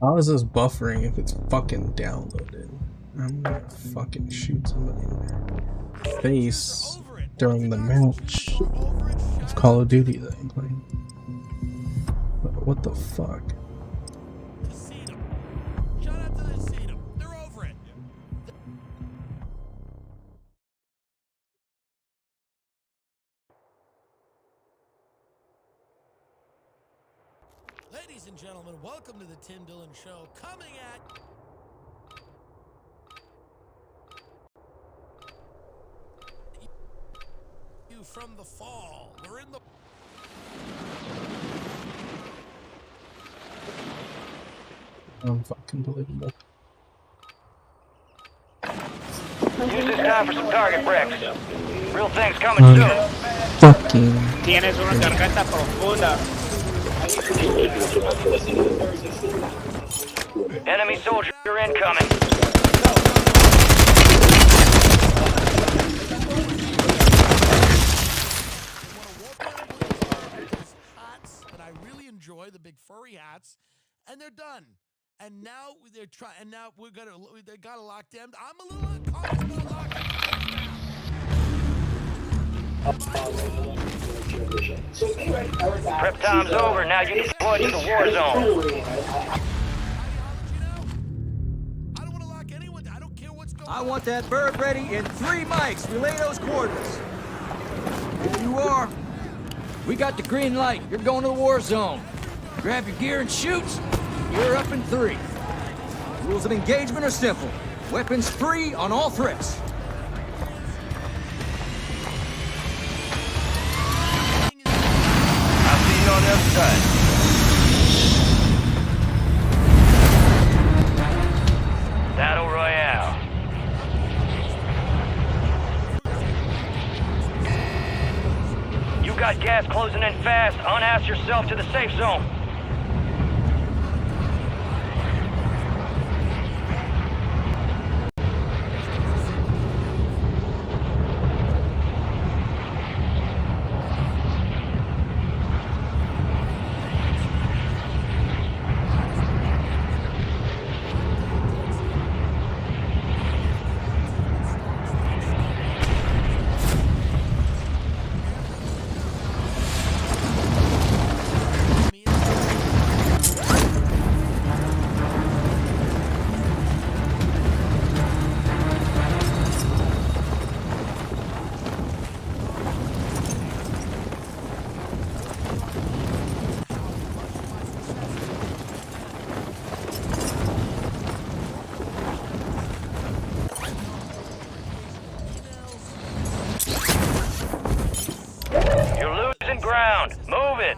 How is this buffering if it's fucking downloaded? I'm gonna fucking shoot somebody in their face during the match of Call of Duty that I'm playing. But what the fuck? Shout out to the Casino. They're over it. Ladies and gentlemen, welcome to the Tim Dillon Show. Coming at you from the fall. We're in the Unbelievable. Use this time for some target breaks. Real things coming soon. Fucking. Tienes una garganta profunda. Enemy soldier incoming. hats, and I really enjoy the big furry hats, and they're done. And now they're trying. And now they gotta lock them. I'm a little uncomfortable locking. Prep time's over. Now you can deploy to the war zone. I don't want to lock anyone. I don't care what's going on. I want that bird ready in 3 mics. Relay those coordinates. If you are, we got the green light. You're going to the war zone. Grab your gear and shoot. You're up in 3. Rules of engagement are simple. Weapons free on all threats. I'll see you on the other side. Battle Royale. You got gas closing in fast. Unass yourself to the safe zone. Ground. Move it.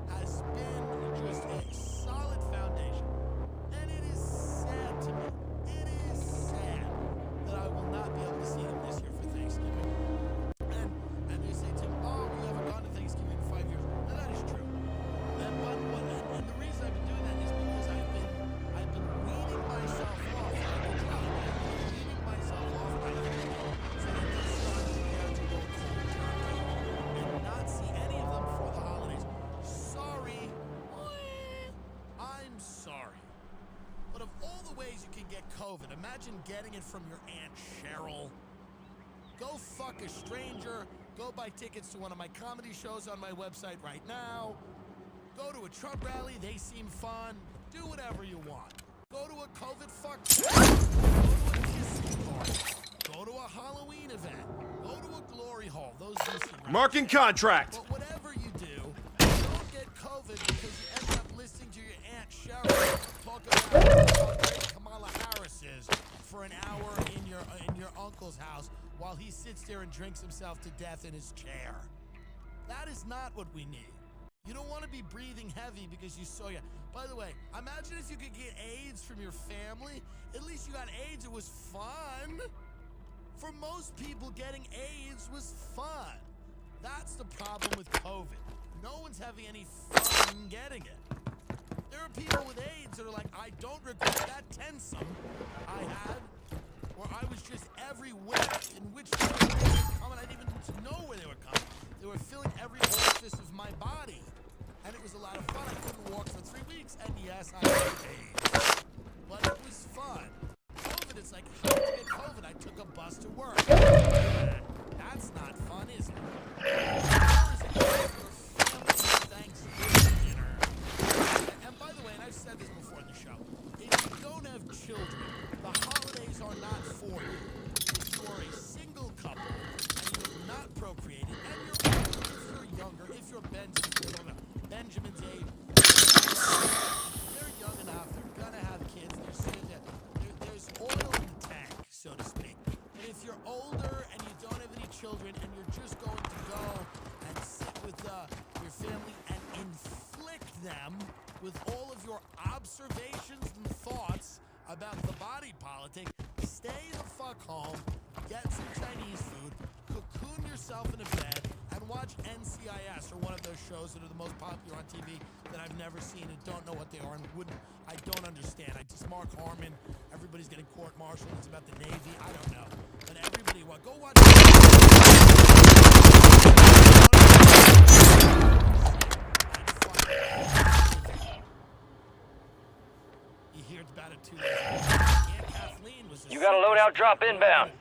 Has been just a solid foundation. And it is sad to me. It is sad that I will not be able to see him this year for Thanksgiving. And they say, Tim, oh, we haven't gone to Thanksgiving in 5 years. And that is true. And the reason I've been doing that is because I've been weaning myself off. Weaning myself off my family so that this son is prepared to go cold turkey and not see any of them for the holidays. Sorry. I'm sorry. But of all the ways you can get COVID, imagine getting it from your Aunt Cheryl. Go fuck a stranger. Go buy tickets to one of my comedy shows on my website right now. Go to a Trump rally. They seem fun. Do whatever you want. Go to a COVID fuck. Go to a kissing party. Go Go to a Halloween event. Go to a glory hole. Those do seem right. Marking contract. But whatever you do, don't get COVID because you end up listening to your Aunt Cheryl talk about how great Kamala Harris is for an hour in your uncle's house while he sits there and drinks himself to death in his chair. That is not what we need. You don't want to be breathing heavy because you saw you. By the way, imagine if you could get AIDS from your family. At least you got AIDS. It was fun. For most people, getting AIDS was fun. That's the problem with COVID. No one's having any fun getting it. There are people with AIDS that are like, I don't regret that tensum I had, where I was just everywhere in which they were coming. I didn't even know where they were coming. They were filling every orifice of my body. And it was a lot of fun. I couldn't walk for 3 weeks, and yes, I had AIDS. But it was fun. COVID, it's like, how did you get COVID? I took a bus to work. That's not fun, is it? Thanksgiving dinner. And by the way, and I've said this before in the show, if you don't have children, the holidays are not for you. If you're a single couple and you have not procreated, and you're older, if you're younger, if you're Benjamin's age, they're young enough, they're gonna have kids, there's oil in the tank, so to speak. But if you're older and you don't have any children and you're just going to go and sit with your family and inflict them with all of your observations and thoughts about the body politic, stay the fuck home, get some Chinese food, cocoon yourself in a bed, and watch NCIS, or one of those shows that are the most popular on TV that I've never seen and don't know what they are and I don't understand. I just Mark Harmon, everybody's getting court-martialed, it's about the Navy, I don't know. But everybody, go watch You hear about it too. Aunt Kathleen was You got a loadout drop inbound.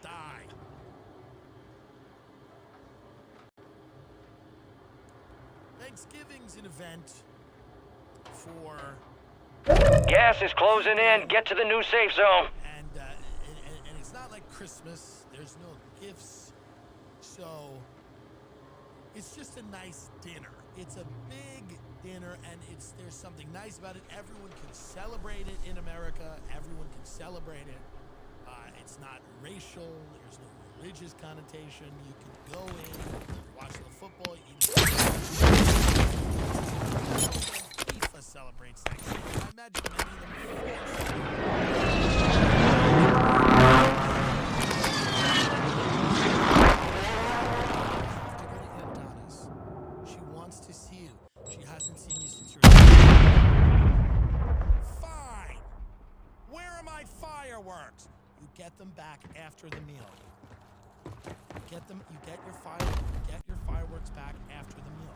Thanksgiving's an event for... Gas is closing in. Get to the new safe zone. And it's not like Christmas. There's no gifts. So it's just a nice dinner. It's a big dinner, and there's something nice about it. Everyone can celebrate it in America. Everyone can celebrate it. It's not racial. There's no religious connotation. You can go in, watch the football, eat FIFA celebrates Thanksgiving. I imagine many of them. She wants to see you. She hasn't seen you since you were... Fine. Where are my fireworks? You get them back after the meal. You get your fireworks back after the meal.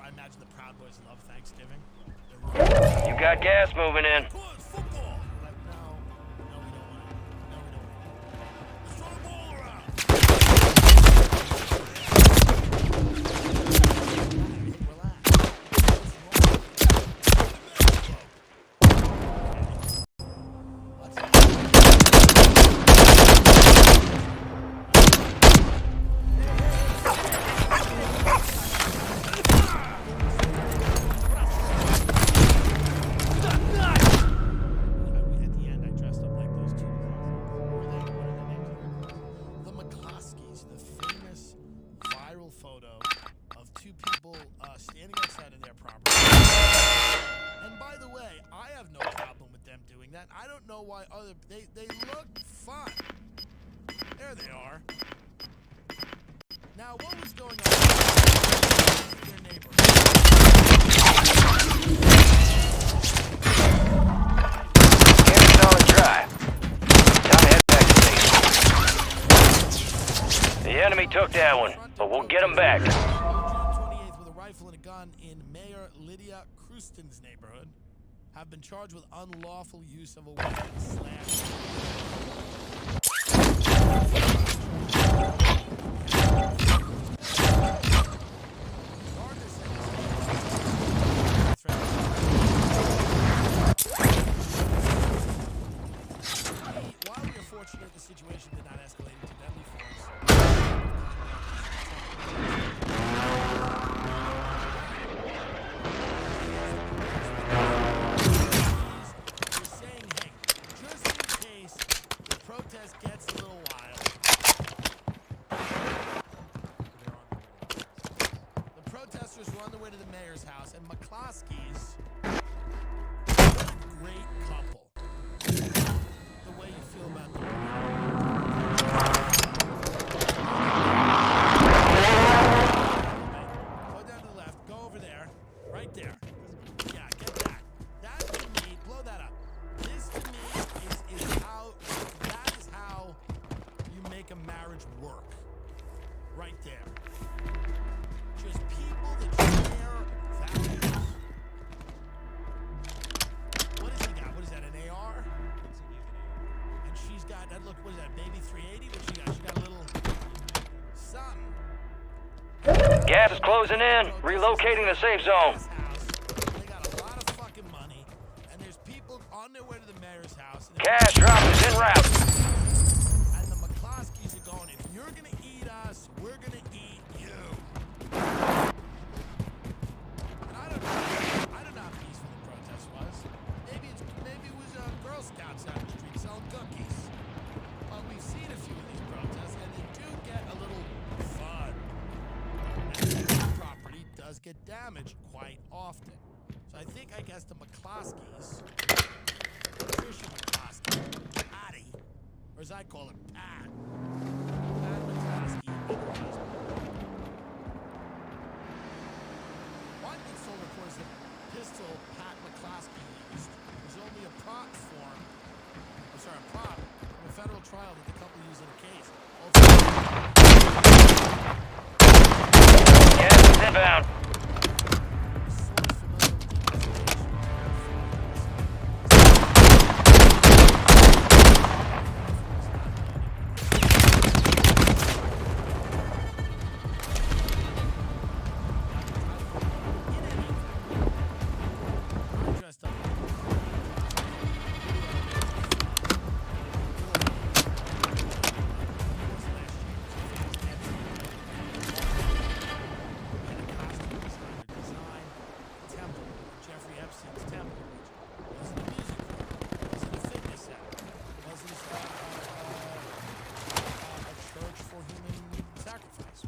I imagine the Proud Boys love Thanksgiving. You got gas moving in. Come on, football! We're like, no, we don't want it. No, we don't want it. Let's throw the ball around! I don't know why they look fun. There they are. Now, what was going on in their neighborhood? Cameron's on the drive. Time to head back to station. The enemy took that one, but we'll get him back. June 28th with a rifle and a gun in Mayor Lydia Krustin's neighborhood. Have been charged with unlawful use of a weapon While we are fortunate the situation their way to the mayor's house, and McCloskey's great couple. The way you feel about them. Go down to the left. Go over there. Right there. Yeah, get that. That to me, blow that up. This to me is how, that is how you make a marriage work. Right there. Just people that share values. What has he got? What is that, an AR? And she's got, that look, what is that, baby 380? What she got? She got a little something. Gas is closing in. Relocating the safe zone. They got a lot of fucking money, and there's people on their way to the mayor's house. And Cash drop is en route. and the McCloskeys are going, if you're gonna eat us, we're gonna eat you. And I don't know how peaceful the protest was. Maybe it was Girl Scouts out in the street selling cookies. But we've seen a few of these protests, and they do get a little fun. And property does get damaged quite often. So I guess the McCloskeys, Patricia McCloskey, Patty, or as I call him, Pat McCloskey, and her husband. One gets told, of course, the pistol Pat McCloskey used was only a prop from a federal trial that the couple used in a case. Gas is inbound.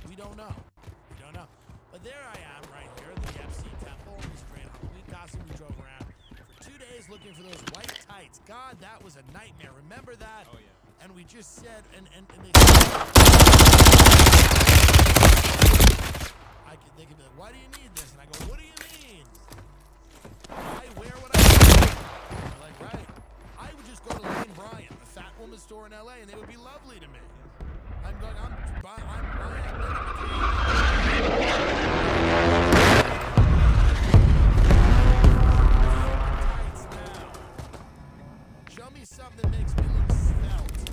We don't know. But there I am right here, the FC Temple, in the straight Halloween costume. We drove around for 2 days looking for those white tights. God, that was a nightmare. Remember that? Oh, yeah. And we just said, and they they could be like, why do you need this? And I go, what do you mean? I wear what I wear. They're like, right. I would just go to Lane Bryant, the fat woman store in LA, and they would be lovely to me. I'm show me something that makes me look svelte.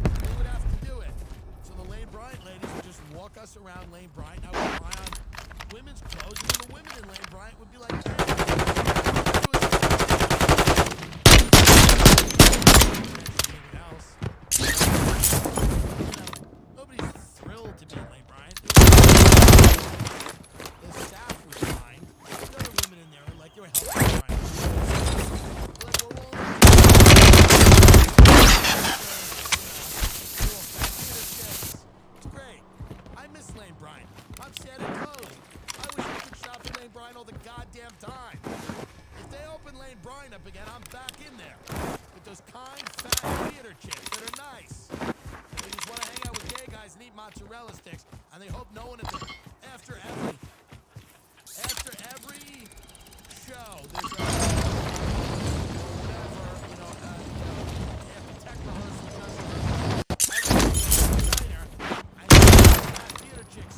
They would have to do it. So the Lane Bryant ladies would just walk us around Lane Bryant. I would try on women's clothes, and the women in Lane Bryant would be like, hey, else. Nobody's thrilled to be in Lane Bryant. The staff was fine. The other women in there are like, you're helping Lane Bryant. It's great. I miss Lane Bryant. I'm sad it closed. I wish I could shop at Lane Bryant all the goddamn time. If they open Lane Bryant up again, I'm back in there. With those kind, fat theater chicks that are nice. They just want to hang out with gay guys and eat mozzarella sticks, and they hope no one after every show there's a whatever, after tech rehearsal, theater chicks.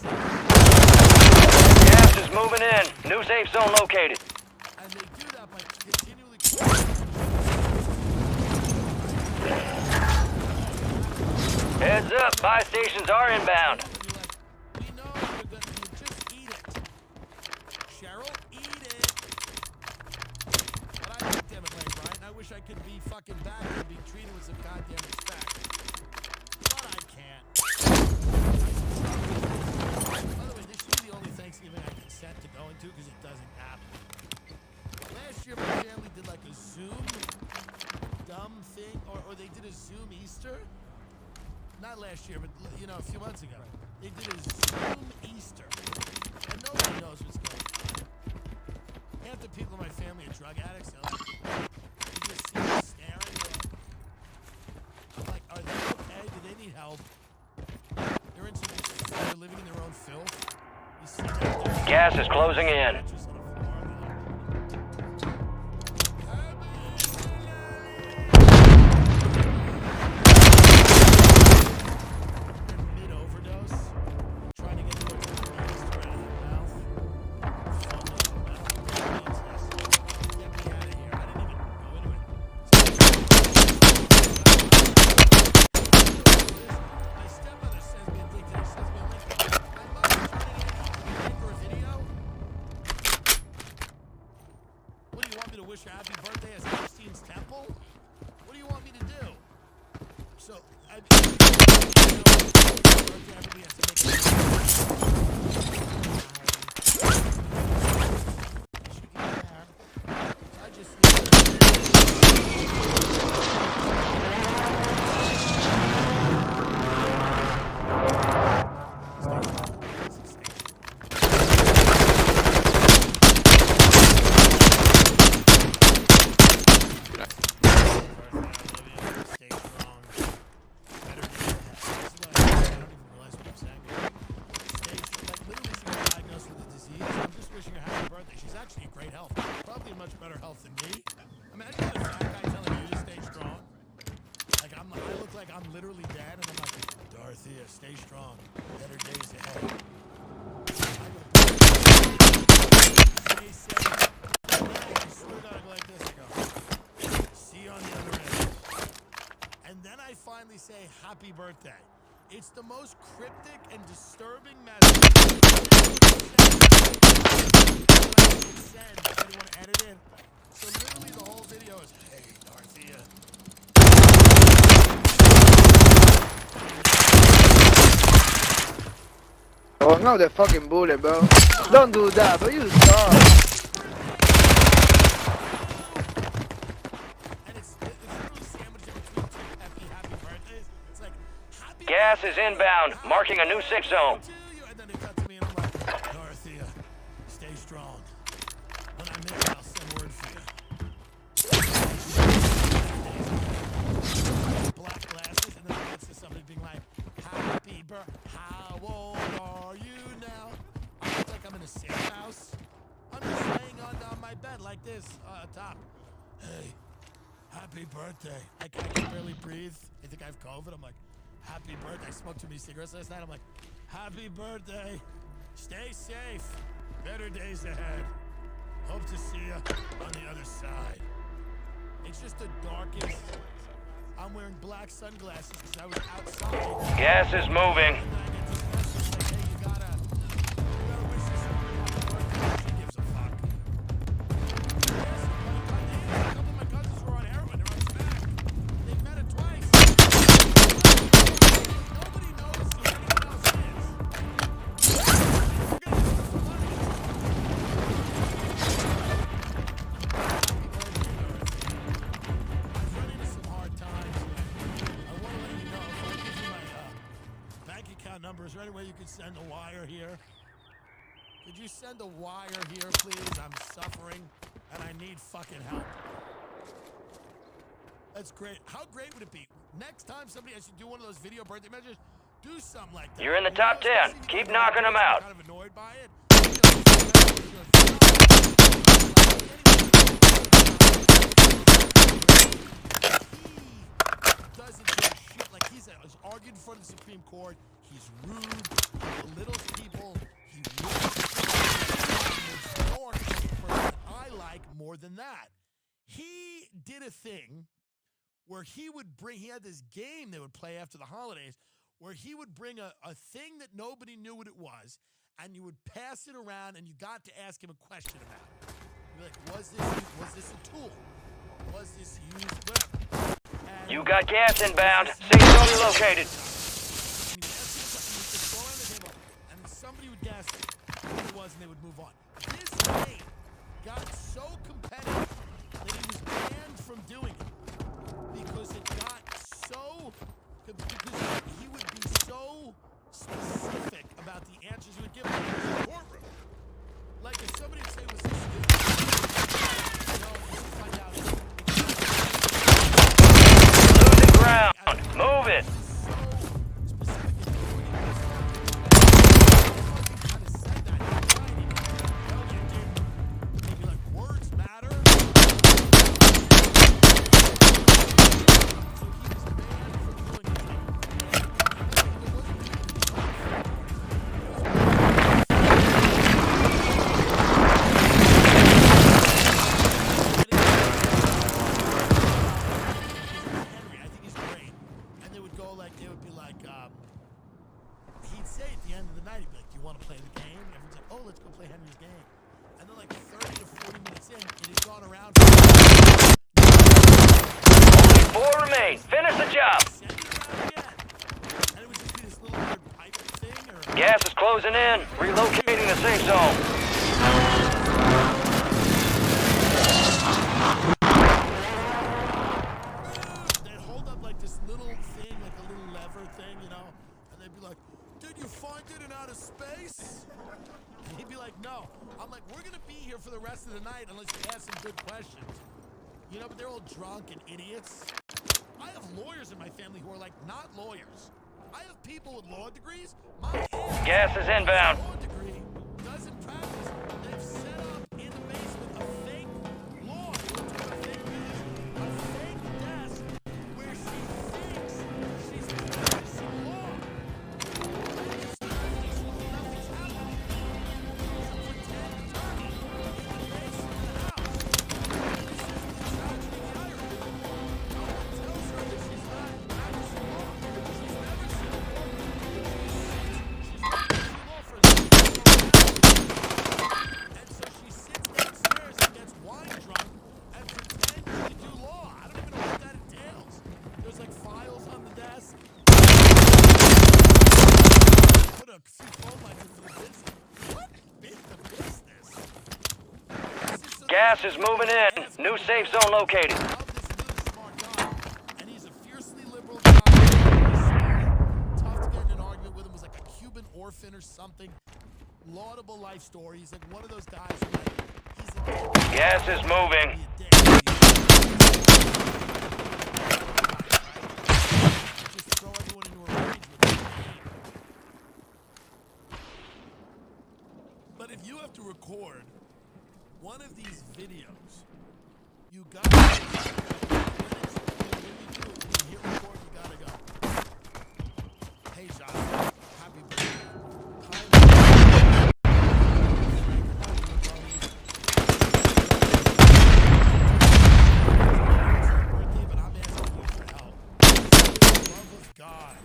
Gas is moving in. New safe zone located. And they do that by continually. Heads up, buy stations are inbound. We know you're gonna just eat it. Cheryl, eat it. But I like them at Lane Bryant. I wish I could be fucking back and be treated with some goddamn respect. But I can't. By the way, this is the only Thanksgiving I consent to going to because it doesn't happen. Last year my family did like a Zoom dumb thing, or they did a Zoom Easter. Not last year, but a few months ago. They did a Zoom Easter. And nobody knows what's going on. half the people in my family are drug addicts. So like, you just see them staring. I'm like, are they okay? Do they need help? They're living in their own filth. You see that Gas is closing in. mattress on the floor. They're mid-overdose, trying to get the right out of their mouth. Get me out of here. I didn't even go into it. My stepmother says me addicted. She says me addicted. My mother's trying to get for a video. What do you want me to wish her happy birthday as Christine's temple? What do you want me to do? So, everybody has to make it. She can be there. I just stay strong. Better than I don't even realize what I'm saying. Stay strong. Like literally, she got diagnosed with a disease. I'm just wishing her happy birthday. She's actually in great health. Probably in much better health than me. Imagine a fat guy telling you to stay strong. Like I look like I'm literally dead, and I'm like, Dorothea, stay strong. Better days ahead. Stay safe. I swear to God, I go like this. I go, see you on the other end. And then I finally say, happy birthday. It's the most cryptic and disturbing message. I didn't want to edit it. So literally the whole video is, hey, Dorothea. Oh no, the fucking bullet, bro. Don't do that, bro. You suck. And it's literally sandwiched in between two happy birthdays. It's like, happy Gas is inbound, marking a new 6 zone. to you. And then they cut to me and I'm like, Dorothea, stay strong. When I'm there, I'll send word for you. Black glasses, and then it gets to somebody being like, happy birthday, how old are you now? I look like I'm in a safe house. I'm just laying on my bed like this, top. Hey, happy birthday. I can barely breathe. I think I have COVID. I'm like, happy birthday. I smoked too many cigarettes last night. I'm like, happy birthday. Stay safe. Better days ahead. Hope to see you on the other side. It's just the darkest. I'm wearing black sunglasses because I was outside. Gas is moving. And then I get this message like, hey, you gotta wish this happy birthday. She gives a fuck. Yes, a couple of my cousins were on heroin. They're on smack. They've met it twice. Nobody knows who anyone else is. We're gonna do this for money. I've run into some hard times. I want to let you know, if I give you my bank account number, is there any way you could send a wire here? Could you send a wire here, please? I'm suffering, and I need fucking help. That's great. How great would it be? Next time somebody has to do one of those video birthday measures, do something like that. You're in the top 10. Especially Keep because knocking them I'm out. kind of annoyed by it. He doesn't give a shit. Like he's argued in front of the Supreme Court. He's rude. He belittles people. He there's no artistic person I like more than that. He did a thing where he had this game they would play after the holidays where he would bring a thing that nobody knew what it was, and you would pass it around, and you got to ask him a question about it. You're like, was this a tool? Was this used? Whatever. And You got gas inbound. Safe zone located. and he would ask him a question, he would just go around the table, and then somebody would guess what it was, and they would move on. This game got so competitive that he was banned from doing it because it got so because he would be so specific about the answers he would give in the courtroom. Like if somebody would say, was this around. Only 4 remain. Finish the job. Send it around again. And it would just be this little weird pipe thing or Gas is closing in. Relocating the safe zone. they'd hold up like this little thing, like a little lever thing, you know, and they'd be like, "Did you find it in outer space?" And he'd be like, "No." I'm like, "We're gonna be here for the rest of the night unless you ask some good questions." You know, but they're all drunk and idiots. I have lawyers in my family who are like not lawyers. I have people with law degrees. My aunt Gas is inbound. law degree doesn't practice. They've set up in the basement a fake law. That's what a fake is. A fake desk where she thinks she's practicing law. Nothing's happening. She's a pretend attorney in the basement of the house. This is the tragedy of the irony. No one tells her that she's not practicing law. She's never seen a court. She's practicing law for the and so she sits downstairs and gets wine drunk and pretends to do law. I don't even know what that entails. There's like files on the desk. Put a few phone lines into the business. What? The business? This is so Gas is moving in. New safe zone located. I love this really smart guy, and he's a fiercely liberal guy. He's smart, tough to get in an argument with him. Was like a Cuban orphan or something. Laudable life story. He's like one of those guys who like he's a Gas is moving. be a dick. Just throw everyone into a rage with his name. But if you have to record one of these videos, you got to when you do it, when you hit record, you gotta go. Hey, John, happy birthday. Birthday, but I'm asking you for help. For the love of God,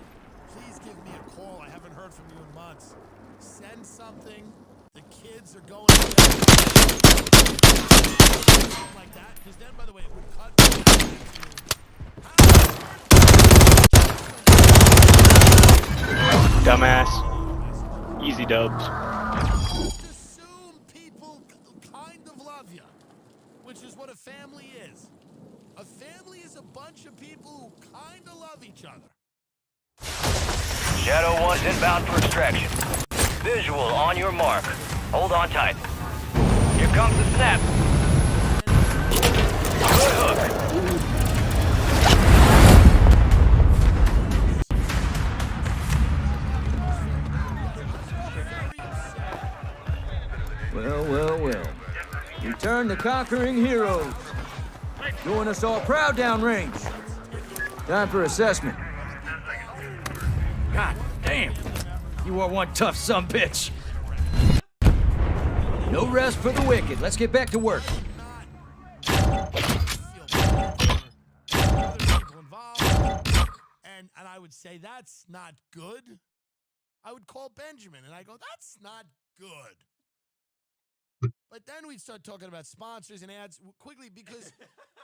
please give me a call. I haven't heard from you in months. Send something. The kids are going to bed. Something like that. Because then, by the way, it would cut back to Dumbass. Easy dubs. just assume people kind of love you, which is what a family is. A family is a bunch of people who kind of love each other. Shadow 1's inbound for extraction. Visual on your mark. Hold on tight. Here comes the snap. Good hook. Well, well, well. Return the conquering heroes. Doing us all proud downrange. Time for assessment. God damn. You are one tough sumbitch. No rest for the wicked. Let's get back to work. And I would say that's not good. I would call Benjamin and I go, that's not good. But then we'd start talking about sponsors and ads quickly because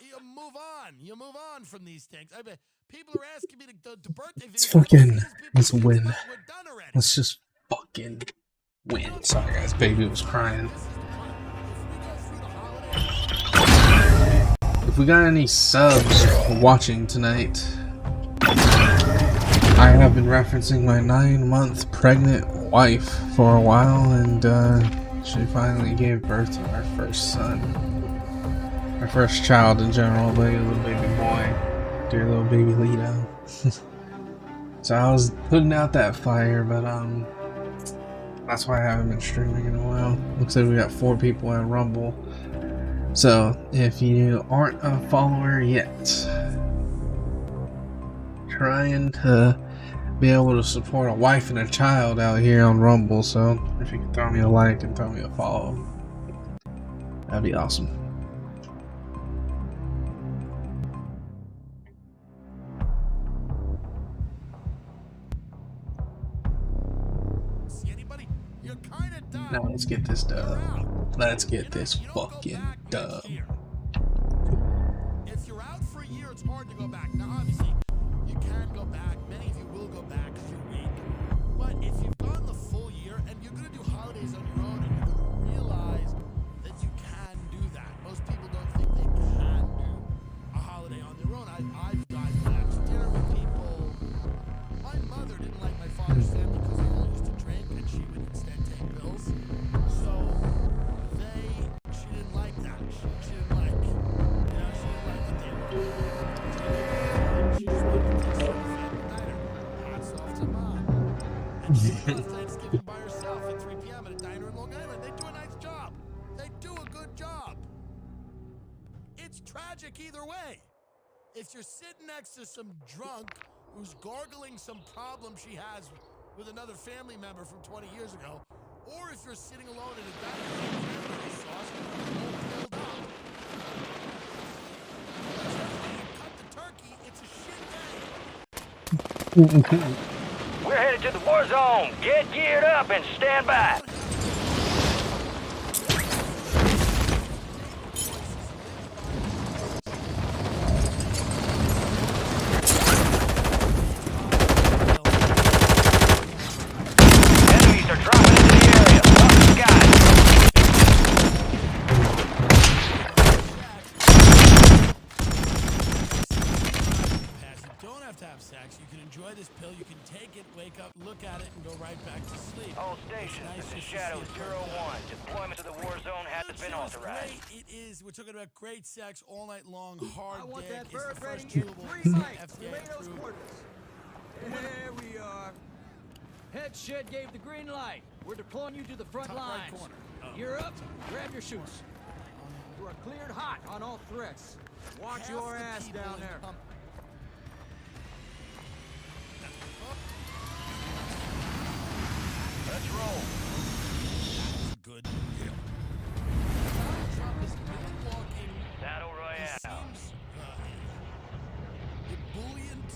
you move on. You move on from these things. I bet people are asking me the birthday video. Let's fucking, let's win. We're done already. Let's just fucking win. Sorry guys, baby was crying. If we got any subs watching tonight, I have been referencing my 9-month pregnant wife for a while, and she finally gave birth to our first son. Our first child in general, but he was a baby boy. Dear little baby Lito. So I was putting out that fire, but that's why I haven't been streaming in a while. Looks like we got 4 people at Rumble. So if you aren't a follower yet, trying to be able to support a wife and a child out here on Rumble, so if you could throw me a like and throw me a follow, that'd be awesome. See anybody? You're kind of done. Now let's get this dub. Let's get this You don't go fucking back next dub. year. If you're out for a year, it's hard to go back. Now, obviously, you can go back. Many of you will go back because you're weak. But if you've gone the full year and you're going to do holidays on your own, and you're going to realize that you can do that. Most people don't think they can do a holiday on their own. I've gone back to dinner with people. My mother didn't like my father's family because they all used to drink and she would instead take pills. So she didn't like that. She didn't like, she didn't like that they were. She just wanted to take some family diner. Hats off to mom. And she would go to Thanksgiving by herself at 3 p.m. at a diner in Long Island. They do a nice job. They do a good job. It's tragic either way. If you're sitting next to some drunk who's gargling some problem she has with another family member from 20 years ago, or if you're sitting alone in a diner with cranberry sauce, all filled up. Cut the turkey, it's a shit day. We're headed to the war zone. Get geared up and stand by. Enemies are dropping into the area. Up the sky. You don't have to have sex. You can enjoy this pill. You can take it, wake up, look at it, and go right back to sleep. All stations, It's nice this is just to Shadow see it 01. Deployment to the war zone has This been show is authorized. great. It is. We're talking about great sex all night long. Hard I want dick. that It's the bird first ready in chewable 3 mics. FDA Relay those approved. quarters. There we are. Head shed gave the green light. We're deploying you to the front Top right lines. corner. You're up. Grab your shoots. You are cleared hot on all threats. Watch Half your the ass people down in there. Let's roll. Good deal. Donald Trump is walking. Battle He Royale. seems ebullient.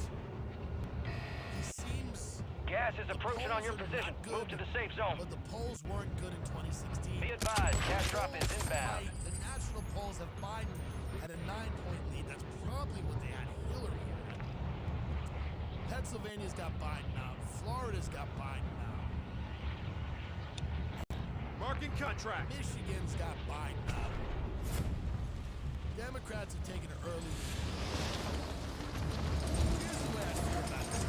He seems. Gas is approaching on your polls are position. not good, Move to the safe zone. But the polls weren't good in 2016. Be advised, gas drop is Polls inbound. right. The national polls have Biden at a 9-point lead. That's probably what they had Hillary at. Pennsylvania's got Biden now. Florida's got Biden now. Marking contract. Michigan's got Biden now. Democrats have taken an early lead. Here's the way I feel about this.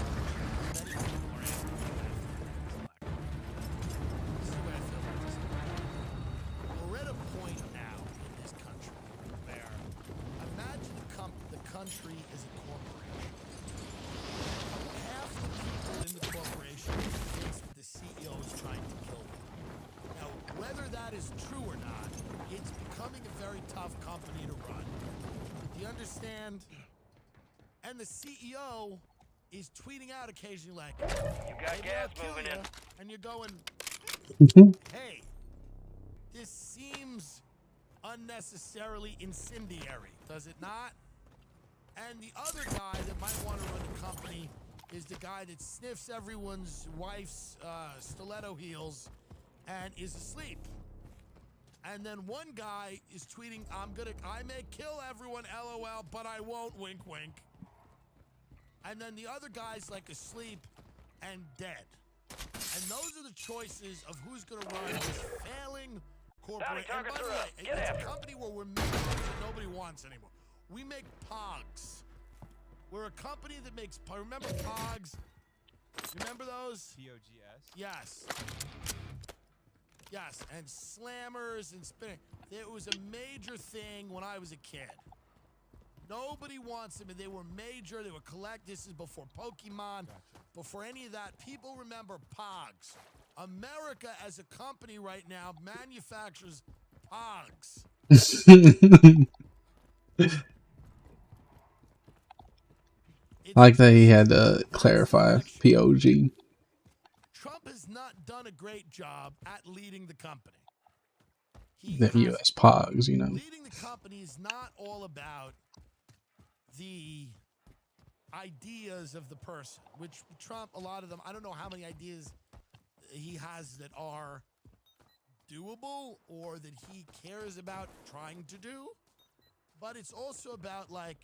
Many people are asking me how I feel about this election. This is the way I feel about this election. We're at a point now in this country where imagine the country is a corporation. Half the people in the corporation thinks that the CEO is trying to kill them. Now, whether that is true or not, it's becoming a very tough company to run. Do you understand? And the CEO is tweeting out occasionally like, You got "Maybe gas I'll kill moving ya," in. and you're going, hey, this seems unnecessarily incendiary, does it not? And the other guy that might want to run the company is the guy that sniffs everyone's wife's stiletto heels and is asleep. And then one guy is tweeting, I may kill everyone, LOL, but I won't, wink, wink. And then the other guy's like asleep and dead. And those are the choices of who's going to run this failing corporate. And by the way, it's a company where we're making things that nobody wants anymore. We make Pogs. We're a company that makes, remember Pogs? Remember those? POGS. Yes. Yes, and slammers and spinning. It was a major thing when I was a kid. Nobody wants them, and they were major. They were This is before Pokemon, before any of that. People remember Pogs. America, as a company right now, manufactures Pogs. I like that he had to clarify POG. Trump has not done a great job at leading the company. The US Pogs, you know. Leading the company is not all about the ideas of the person, which Trump, a lot of them, I don't know how many ideas he has that are doable or that he cares about trying to do. but it's also about, like,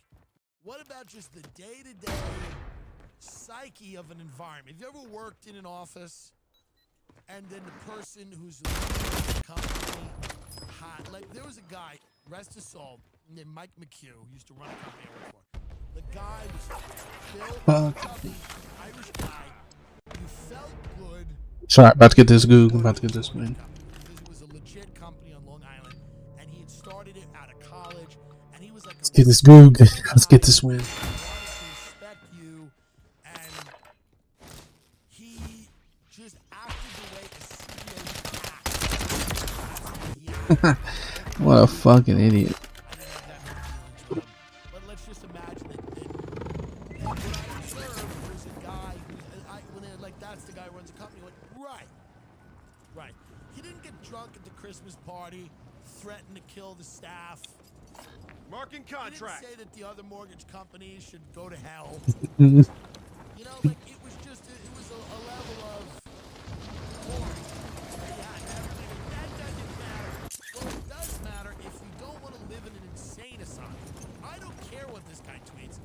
what about just the day-to-day psyche of an environment? Have you ever worked in an office and then the person who's leading the company like, there was a guy, rest his soul, named Mike McHugh, who used to run a company I worked for. The guy was built, chubby, Irish guy. You felt good. Sorry, about to get this Goog. I'm about to get this win. Because it was a legit company on Long Island, and he had started it out of college, and he was like, Let's get this Goog. Let's get this win. He wanted to respect you, and he just acted the way a CEO acts. What a fucking idiot. I didn't have that many feelings, but let's just imagine that there's a guy when they're like, that's the guy who runs a company. Like, right. He didn't get drunk at the Christmas party, threaten to kill the staff. Marking He contract. didn't say that the other mortgage companies should go to hell. You know, like, it was just it was a level of boring. Yeah, everything. That doesn't matter. Well, it does matter if you don't want to live in an insane asylum. I don't care what this guy tweets.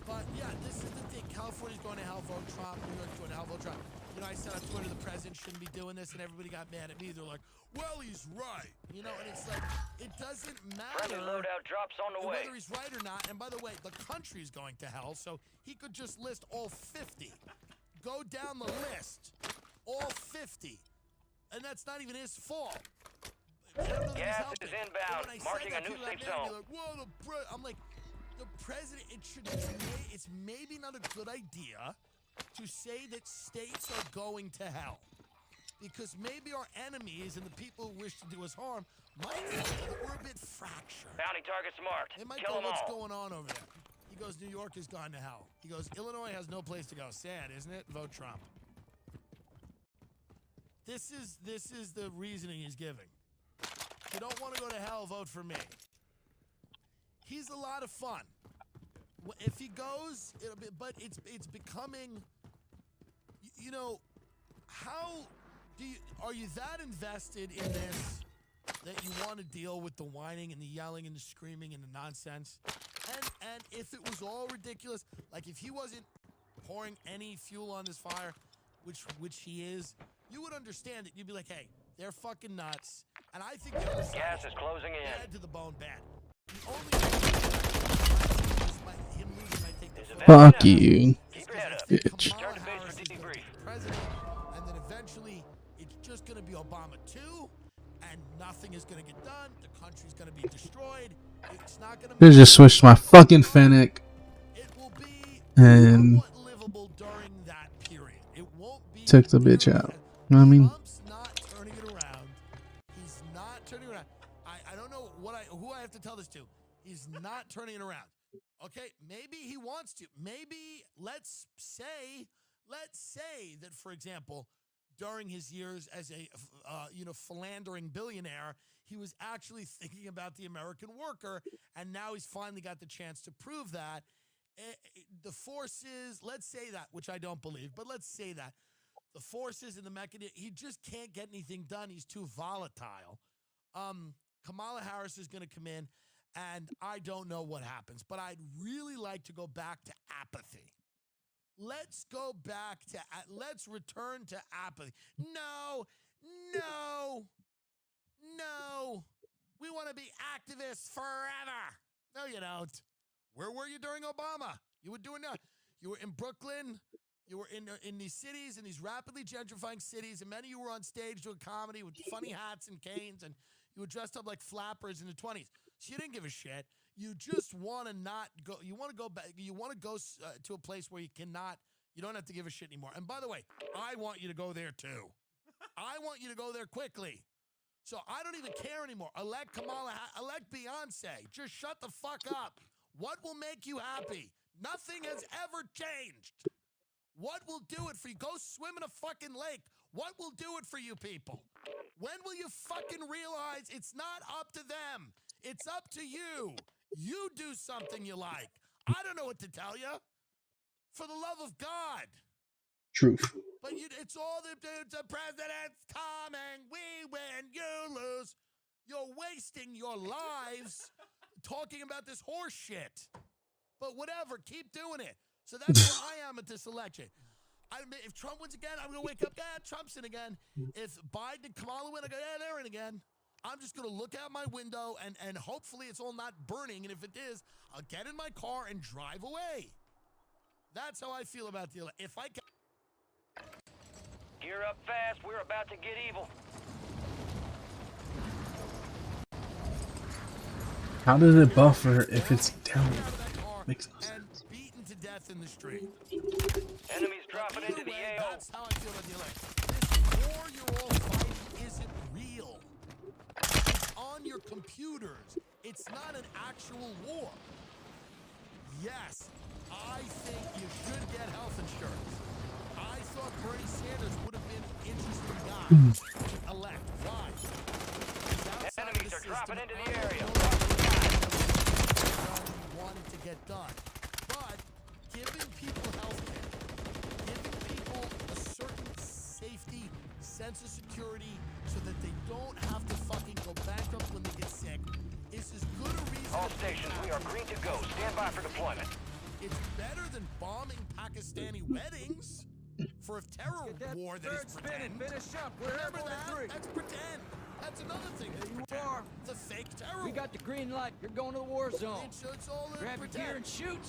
But yeah, this is the thing. California's going to hell, vote Trump. New York's going to hell, vote Trump. You know, I said on Twitter the president shouldn't be doing this, and everybody got mad at me. They're like, well, he's right. You know, and it's like, it doesn't Friendly matter loadout drops on the way. whether he's right or not. And by the way, the country's going to hell, so he could just list all 50. Go down the list. All 50. And that's not even his fault. I don't know that he's Gas helping. is inbound, But when I marking said a new that, safe people got mad at me, zone. like, well, I'm like, the president, it's maybe not a good idea to say that states are going to hell. Because maybe our enemies and the people who wish to do us harm might feel that we're a bit fractured. Bounty targets marked. They might Kill go, them what's all. going on over there? He goes, New York has gone to hell. He goes, Illinois has no place to go. Sad, isn't it? Vote Trump. This is the reasoning he's giving. If you don't want to go to hell, vote for me. He's a lot of fun. If he goes, it'll be, but it's becoming, you know, how are you that invested in this that you want to deal with the whining and the yelling and the screaming and the nonsense? And if it was all ridiculous, like if he wasn't pouring any fuel on this fire, which he is, you would understand it. You'd be like, hey, they're fucking nuts. And I think the other side Gas is closing in. bad to the bone bad. The only him losing might take the There's a foot. vent Fuck now. you. Keep your head up. Bitch. Kamala Turn to base Harris for is gonna debrief. be president, and then eventually it's just going to be Obama 2, and nothing is going to get done. The country's going to be destroyed. It's not going to. Could've just switched my fucking Fennec. It will be And somewhat livable during that period. It won't be. took the bitch out. You know what I mean? Trump's not turning it around. He's not turning it around. I don't know who I have to tell this to. He's not turning it around. Okay, maybe he wants to. Maybe let's say that, for example, during his years as a philandering billionaire, he was actually thinking about the American worker, and now he's finally got the chance to prove that. The forces, let's say that, which I don't believe, but let's say that the forces and the mechanism, he just can't get anything done. He's too volatile. Kamala Harris is going to come in, and I don't know what happens, but I'd really like to go back to apathy. Let's go back to, let's return to apathy. No. We want to be activists forever. No, you don't. Where were you during Obama? You were doing that. You were in Brooklyn. You were in these cities, in these rapidly gentrifying cities, and many of you were on stage doing comedy with funny hats and canes, and you were dressed up like flappers in the 20s. So you didn't give a shit. You just want to not go. You want to go back. You want to go to a place where you don't have to give a shit anymore. And by the way, I want you to go there too. I want you to go there quickly. So I don't even care anymore. Elect Kamala, elect Beyonce. Just shut the fuck up. What will make you happy? Nothing has ever changed. What will do it for you? Go swim in a fucking lake. What will do it for you people? When will you fucking realize it's not up to them? It's up to you. You do something you like. I don't know what to tell you. For the love of God. Truth. But it's all the president's coming. We win, you lose. You're wasting your lives talking about this horse shit. But whatever, keep doing it. So that's where I am at this election. If Trump wins again, I'm going to wake up, yeah, Trump's in again. If Biden and Kamala win, I go, yeah, they're in again. I'm just going to look out my window and hopefully it's all not burning. And if it is, I'll get in my car and drive away. That's how I feel about the election. If I can... Gear up fast. We're about to get evil. How does it buffer if it's down? Makes no sense. And beaten to death in the street. Enemies dropping into the AO. That's how I feel about the election. This war you're all fighting isn't real. It's on your computers. It's not an actual war. Yes, I think you should get health insurance. I thought Bernie Sanders would have been an interesting guy to elect. Why? Because outside of Enemies the are dropping system, into I the don't area. know what he wanted to get done. But giving people health care, giving people a certain safety, sense of security, so that they don't have to fucking go bankrupt when they get sick, is as good a reason. All stations, we are green to go. Stand by for deployment. It's better than bombing Pakistani weddings for a terror war that is pretend. Finish up. We're Remember airborne that? at 3. That's pretend. That's another thing. That's There you pretend. are. It's a fake terror. We got the green light. You're going to the war zone. It's all in Grab your pretend. gear and shoot.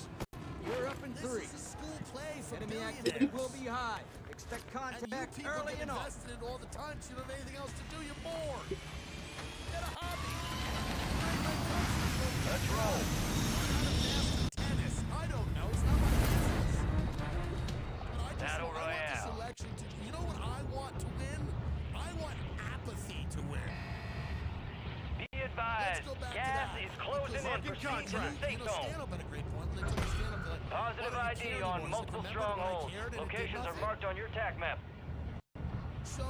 You're up in This 3. is a school play for Enemy billionaires. activity will be high. Expect And you contact people early get and often. invested in it all the time, so you don't have anything else to do. You're bored. Get a hobby. Let's roll. Tennis. I don't know. It's not my business. But I just Battle want this Royale. election to. You know what I want to win? I want apathy to win. Be advised, Let's go back gas to that. is closing in. Because Proceed to the safe zone. Stand-up had a great point. When they took the stand-up, they're like, Positive "Why don't you ID care on anymore?" multiple It's like, remember when I strongholds. cared and it did Locations are nothing? marked on your TAC map. So,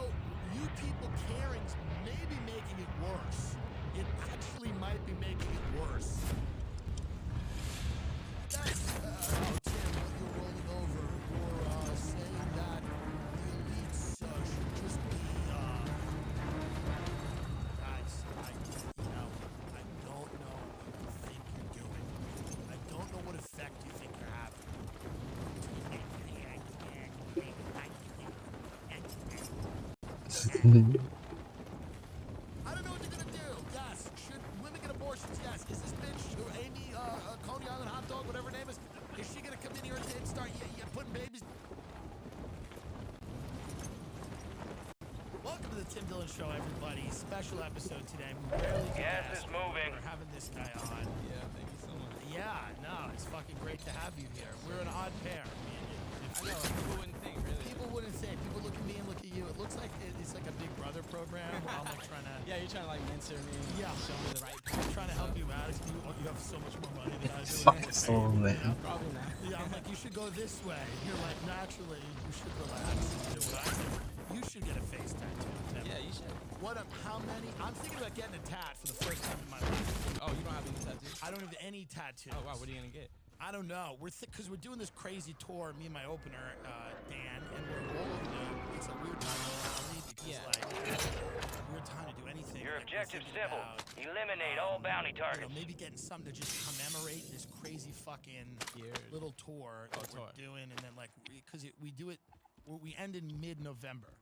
you people caring's maybe making it worse. It actually might be making it worse. That's, Tim, what you're rolling over. You're saying that the elites should just be, guys, I don't know what you think you're doing. I don't know what effect you think you're having. I don't know what you're gonna do. Yes. Should women get abortions? Yes. Is this bitch, Amy, Coney Island hot dog, whatever her name is she gonna come in here and start putting babies? Welcome to the Tim Dillon Show, everybody. Special episode today. We rarely get Gas guests. is moving. We're having this guy on. Yeah, thank you so much. Yeah, no, it's fucking great to have you here. We're an odd pair. Me and you. I know, people wouldn't think, really. People wouldn't say. People look at me and look at you. It looks like it's like a Big Brother program where I'm like trying to. Yeah, you're trying to like mentor me. Yeah. Show me the right I'm path. trying to help you out. You have so much more money than I do. Fuck soul, man. Probably not. Yeah, I'm like, you should go this way. You're like, naturally, you should relax and do what I do. You should get a face tattoo. Tim. Yeah, you should. How many? I'm thinking about getting a tat for the first time in my life. Oh, you don't have any tattoos? I don't have any tattoos. Oh, wow, what are you gonna get? I don't know. Because we're doing this crazy tour, me and my opener, Dan, and we're all over the. It's a weird time in Cali because, like, weird time to do anything. Your Like, we're objective's thinking simple. about, Eliminate all bounty targets. maybe getting something to just commemorate this crazy fucking Weird. little tour that we're tour. doing, and then like because we do it, we end in mid-November,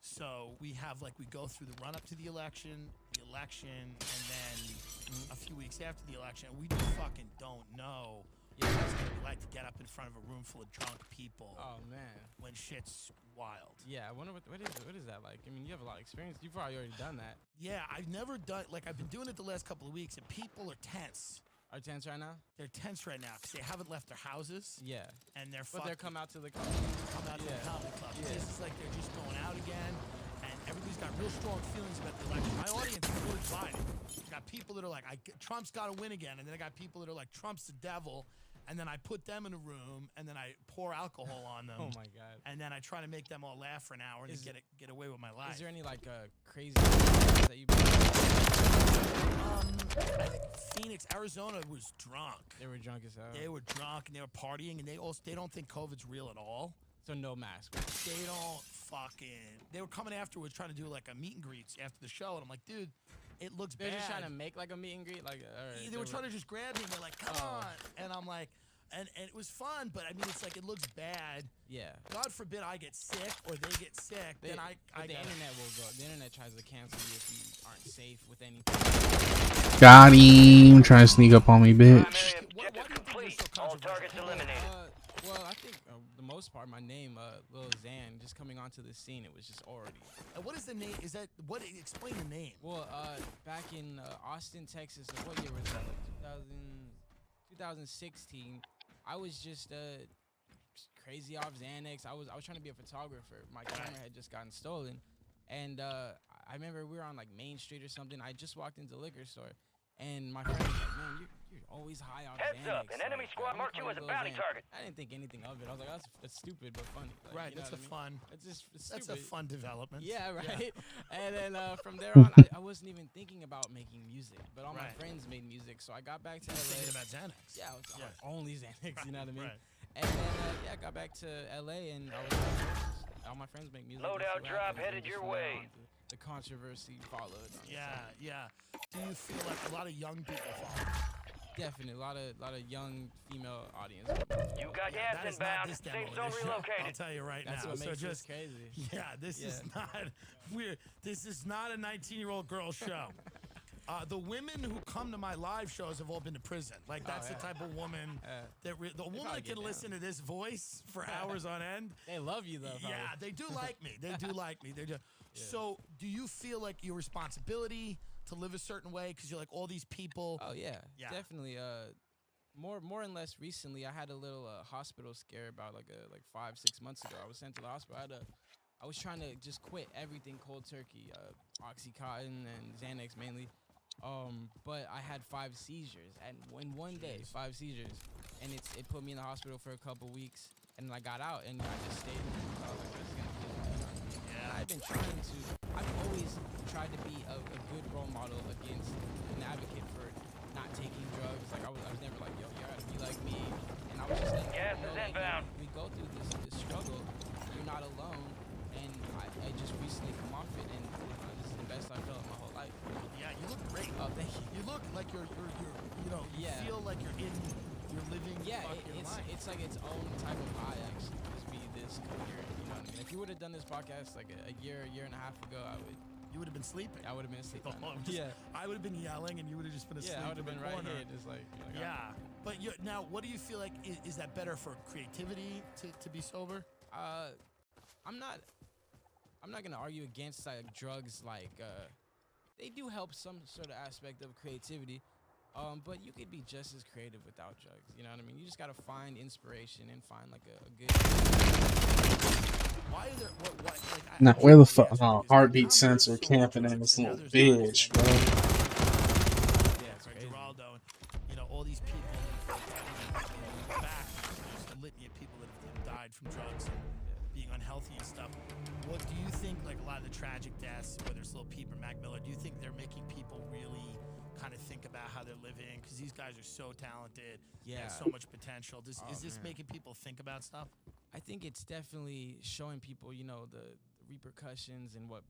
so we have like we go through the run-up to the election, and then a few weeks after the election. We just fucking don't know. Yeah, what it's gonna be like to get up in front of a room full of drunk people Oh, man. when shit's wild. Yeah, I wonder what is that like? I mean, you have a lot of experience. You've probably already done that. Yeah, I've never done like I've been doing it the last couple of weeks, and people are tense. Are tense right now? They're tense right now because they haven't left their houses. Yeah. And they're But they're fucking come out to the come out to the Yeah. comedy club. Yeah. This is like they're just going out again, and everybody's got real strong feelings about the election. My audience is really divided. I got people that are like, Trump's got to win again, and then I got people that are like, Trump's the devil, and then I put them in a room, and then I pour alcohol on them. Oh my god. And then I try to make them all laugh for an hour and then get away with my life. Is there any like crazy that you've been I think Phoenix, Arizona was drunk. They were drunk as hell. They were drunk and they were partying, and they don't think COVID's real at all. So no mask. They don't fucking. They were coming afterwards trying to do like a meet and greets after the show, and I'm like, dude, it looks They're bad. just trying to make like a meet and greet, like all right, They were trying to just grab me. And they're like, "Come on!" And I'm like, and it was fun, but I mean, it's like it looks bad. Yeah. God forbid I get sick or they get sick, then I the gotta- internet will go. The internet tries to cancel you if you aren't safe with anything. Got him. Trying to sneak up on me, bitch. Primary Why do you objective think you're complete. so All controversial? targets eliminated. Well, I think the most part, my name, Lil Xan, just coming onto the scene, it was just already. And what is the name? Is that what? Explain the name. Well, back in Austin, Texas, like, what year was that? Like 2016. I was just crazy off Xanax. I was trying to be a photographer. My camera had just gotten stolen, and I remember we were on like Main Street or something. I just walked into the liquor store, and my friend was like, "Man, you're always high off Heads Xanax." up, an enemy Like, squad I'm marked you calling as a Lil bounty Xan. target. I didn't think anything of it. I was like, "That's stupid but funny." Like, Right, you know that's what a I mean? fun. It's just it's That's a stupid. fun development. Yeah, right. And then from there on, I wasn't even thinking about making music, but all my Right. friends made music. So I got back to I was LA. thinking about Xanax. Yeah, I was Yeah. only Xanax. You know what I mean? Right. And then I got back to LA, and I was like, all my friends make music. let's see Loadout what drop happens. headed And just your from there way. on, the controversy followed. on the Yeah, side. yeah. Do you feel like a lot of young people follow? Definitely, a lot of young female audience. You got Yeah, gas that is not inbound. this demo. Safe zone This show, I'll relocated. tell you right That's now. what So makes just this crazy. yeah, this is not weird. This is not a 19-year-old girl show. The women who come to my live shows have all been to prison. Like that's the type of woman that the woman probably that can get listen to this voice for hours on end. They love you though. Probably. Yeah, they do like me. They do like me. They do. So, do you feel like your responsibility to live a certain way because you're like all these people? Oh yeah, Yeah. definitely. More and less recently, I had a little hospital scare about like 5-6 months ago. I was sent to the hospital. I was trying to just quit everything cold turkey, OxyContin and Xanax mainly. But I had 5 seizures, and in one day, 5 seizures, and it put me in the hospital for a couple weeks, and then I got out, and I just stayed. I was like, this is gonna kill me. And I've always tried to be a good role model against an advocate for not taking drugs. Like I was never like, yo, you gotta be like me. And I was just like, Gas you know, is like, inbound. we go through this struggle. You're not alone. And I just recently come off it, and this is the best I felt in my whole life. Yeah, you look great. Oh, thank you. You look like you're you know, you Yeah. feel like you're living Yeah, fucking life. it's like its own type of high actually. Just be this coherent, you know what I mean? If you would have done this podcast like a year and a half ago, You would have been sleeping. I would have been asleep. Oh, by now. just- I would have been yelling, and you would have just been asleep. Yeah, I would have in been the right corner. here, just like Yeah, but now, what do you feel like? Is that better for creativity to be sober? I'm not gonna argue against like drugs. Like they do help some sort of aspect of creativity. But you could be just as creative without drugs. You know what I mean? You just gotta find inspiration and find like a good. Why are there? What? Like, Now, where the fuck? Oh, heartbeat sensor camping in this little bitch, bro. Yeah, it's Right, crazy. Geraldo, and you know all these people. Back, there's a litany of people that have died from drugs and being unhealthy and stuff. What do you think? Like a lot of the tragic deaths, whether it's Lil Peep or Mac Miller, do you think they're making people really kind of think about how they're living? Because these guys are so talented. They have Yeah. so much potential. Is this man. making people think about stuff? I think it's definitely showing people, you know, the repercussions and what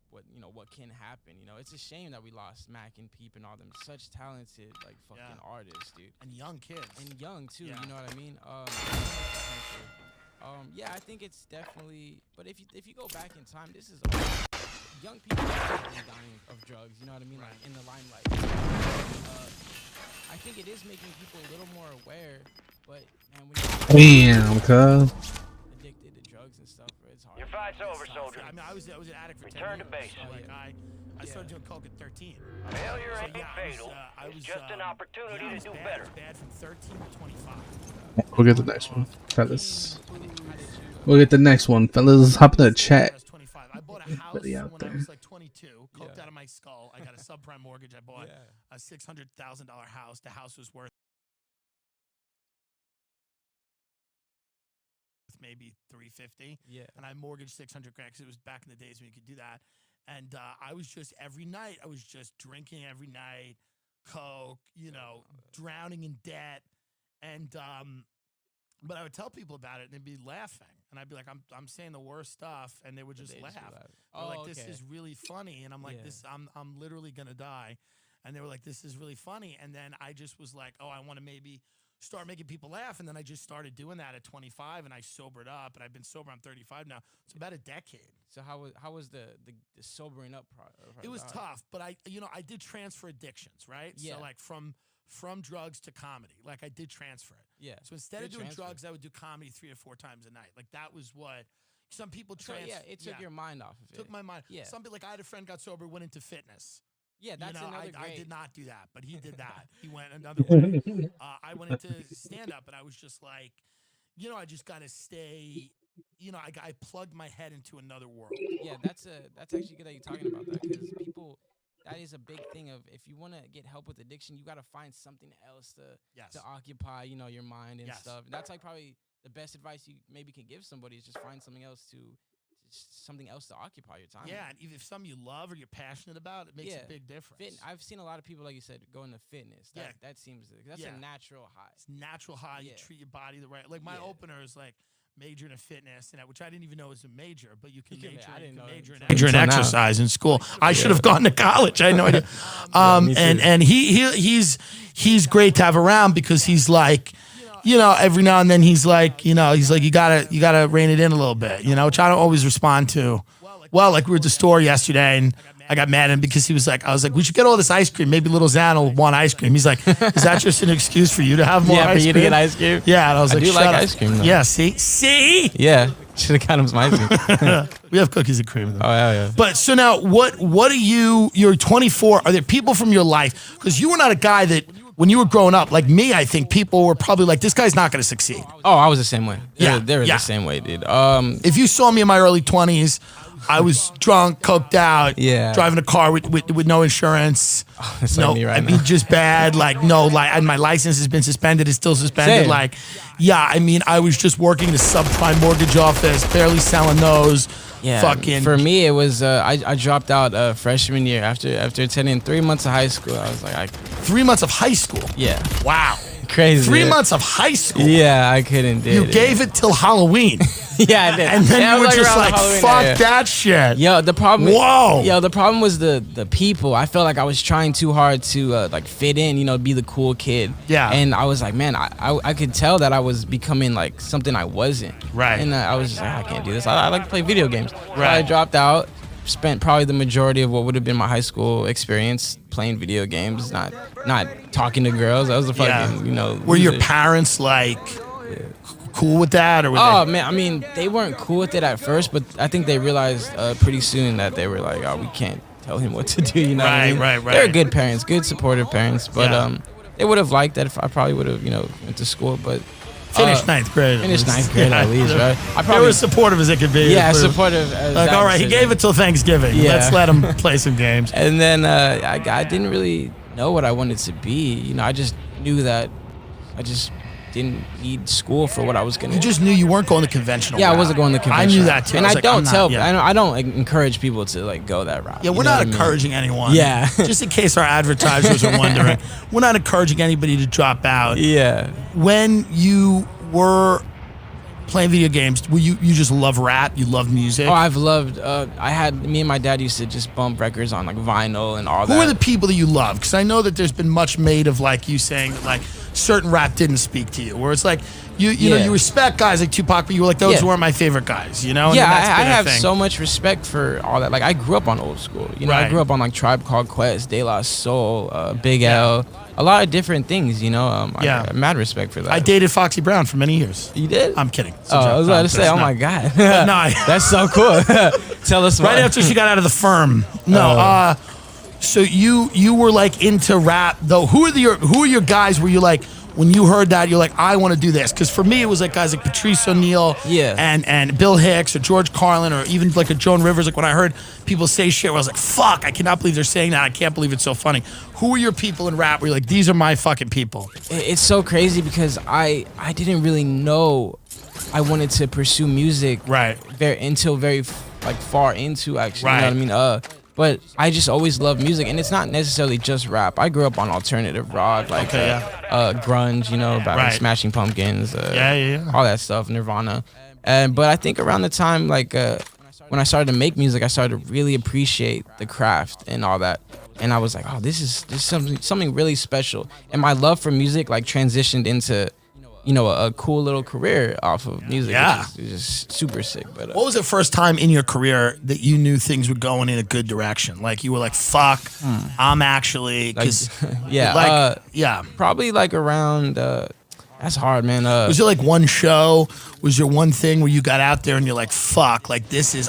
can happen. You know, it's a shame that we lost Mac and Peep and all them such talented like fucking artists, dude. And young kids. And young too, Yeah. you know what I mean? Yeah, I think it's definitely. But if you go back in time, this is young people are definitely dying of drugs. You know what I mean? Like in the limelight. I think it is making people a little more aware. But man, when you're Damn, cuz. addicted to drugs and stuff, bro, it's hard. Your fight's over, It's tough. soldier. I mean, I was an addict for 10 Return to years. base. So, like, I started doing coke at 13. Failure So, ain't yeah, fatal. I was It's just an opportunity it to was do bad. better. It was bad from 13 to 25. We'll get the next one, fellas. We'll get the next one, fellas. Hop in the I chat. was 25. I bought a house Really out when I there. was like 22. Coked Yeah. out of my skull. I got a subprime mortgage. I bought a $600,000 house. The house was worth maybe $350. Yeah. And I mortgaged $600,000 because it was back in the days when you could do that. And I was just every night. I was just drinking every night, coke, you know, drowning in debt. And But I would tell people about it, and they'd be laughing, and I'd be like, "I'm saying the worst stuff," and they would just laugh. They're like, "This is really funny," and I'm like, "This, I'm literally gonna die," and they were like, "This is really funny," and then I just was like, "Oh, I want to maybe start making people laugh," and then I just started doing that at 25, and I sobered up, and I've been sober. I'm 35 now. It's about a decade. So how was the sobering up process? It was tough, but I did transfer addictions, right? Yeah. So like from drugs to comedy, like I did transfer it. Yeah. So instead of doing drugs, I would do comedy 3 or 4 times a night. Like that was what some people transfer. So yeah, it took your mind off of it. Took my mind. Yeah. Some people, like I had a friend got sober, went into fitness. Yeah, that's another great. I did not do that, but he did that. He went another way. I went into stand up, and I was just like, I just got to stay. I plugged my head into another world. Yeah, that's actually good that you're talking about that, because people. That is a big thing of, if you want to get help with addiction, you got to find something else to occupy, your mind and stuff. And that's like probably the best advice you maybe can give somebody, is just find something else to occupy your time. Yeah, and if something you love or you're passionate about, it makes a big difference. I've seen a lot of people, like you said, go into fitness. That seems, that's a natural high. It's natural high. You treat your body the right. Like my opener is like majoring in fitness, and which I didn't even know was a major, but you can major in exercise in school. I should have gone to college. I had no idea. And he's great to have around, because he's like, every now and then he's like, you gotta rein it in a little bit, which I don't always respond to. Well, like we were at the store yesterday, and I got mad at him because I was like, we should get all this ice cream. Maybe little Zan will want ice cream. He's like, is that just an excuse for you to have more ice cream? Yeah, for you to get ice cream? Yeah, and I was like, do like ice cream, though. Yeah, see? Yeah, should have got him some ice cream. We have cookies and cream, though. Oh, yeah. But so now, what are you're 24. Are there people from your life? Because you were not a guy that, when you were growing up, like me, I think people were probably like, this guy's not going to succeed. Oh, I was the same way. They were Yeah. the same way, dude. If you saw me in my early 20s, I was drunk, coked out, driving a car with no insurance. Oh, that's like me right now. I mean, just bad. And my license has been suspended. It's still suspended. Same. I was just working the subprime mortgage office, barely selling those. Yeah, fucking. For me, it was I dropped out freshman year after attending 3 months of high school. I was like, 3 months of high school. Yeah. Wow. Crazy. 3 months of high school. Yeah, I couldn't do it. You gave it till Halloween. Yeah, I did. And then you were just like, fuck that shit. Yo, the problem. Whoa. Yo, the problem was the people. I felt like I was trying too hard to fit in, be the cool kid. Yeah. And I was like, man, I could tell that I was becoming like something I wasn't. Right. And I was just like, I can't do this. I like to play video games. Right. So I dropped out. Spent probably the majority of what would have been my high school experience playing video games, not talking to girls. I was a fucking, Were your parents like cool with that, or? Man, I mean, they weren't cool with it at first, but I think they realized pretty soon that they were like, oh, we can't tell him what to do. Right. They're good parents, good supportive parents, but they would have liked that if I probably would have, went to school, but. Finished ninth grade. At least, right? They were as supportive as they could be. Yeah, supportive. Like, all right, he gave it till Thanksgiving. Yeah. Let's let him play some games. And then I didn't really know what I wanted to be. I just knew that I just didn't need school for what I was going to do. You just knew you weren't going the conventional route. I wasn't going the conventional I knew that, too. And I I don't encourage people to, go that route. Yeah, we're not encouraging anyone. Yeah. Just in case our advertisers are wondering. We're not encouraging anybody to drop out. Yeah. When you were playing video games, you just love rap? You love music? Oh, I've loved, me and my dad used to just bump records on, vinyl and all that. Who are the people that you love? Because I know that there's been much made of, you saying that, certain rap didn't speak to you, where it's like, you respect guys like Tupac, but you were like, those weren't my favorite guys, And I have so much respect for all that. I grew up on old school, I grew up on, Tribe Called Quest, De La Soul, Big L, a lot of different things, I got mad respect for that. I dated Foxy Brown for many years. You did? I'm kidding. I was about to say, my God. No, that's so cool. Tell us more. Right after she got out of the firm. No, so you were into rap though. Who are your guys where you when you heard that you're like, I want to do this? Because for me it was guys like Patrice O'Neal and Bill Hicks or George Carlin or even a Joan Rivers. When I heard people say shit, where I was like, fuck, I cannot believe they're saying that. I can't believe it's so funny. Who are your people in rap where you're like, these are my fucking people? It's so crazy because I didn't really know I wanted to pursue music until very far into, actually. Right. You know what I mean? But I just always loved music, and it's not necessarily just rap. I grew up on alternative rock, like grunge, you know, about like Smashing Pumpkins, all that stuff, Nirvana. But I think around the time, like when I started to make music, I started to really appreciate the craft and all that. And I was like, oh, this is something really special. And my love for music like transitioned into, you know, a cool little career off of music. Yeah. Which is just super sick. But what was the first time in your career that you knew things were going in a good direction? Like you were like, fuck, I'm actually, cause probably like around, that's hard, man. Was there like one show? Was there one thing where you got out there and you're like, fuck, like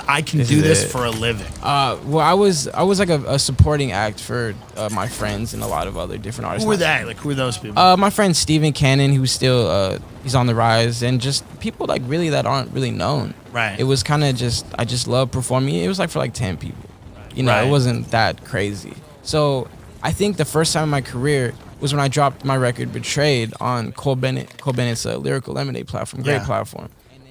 I can do this for a living? Well, I was like a supporting act for my friends and a lot of other different artists. Who were they? Like, who were those people? My friend Steven Cannon, who's still, he's on the rise, and just people like really that aren't really known. Right. It was kind of I just love performing. It was like for like 10 people. You know, it wasn't that crazy. So I think the first time in my career was when I dropped my record Betrayed on Cole Bennett's Lyrical Lemonade platform, great platform.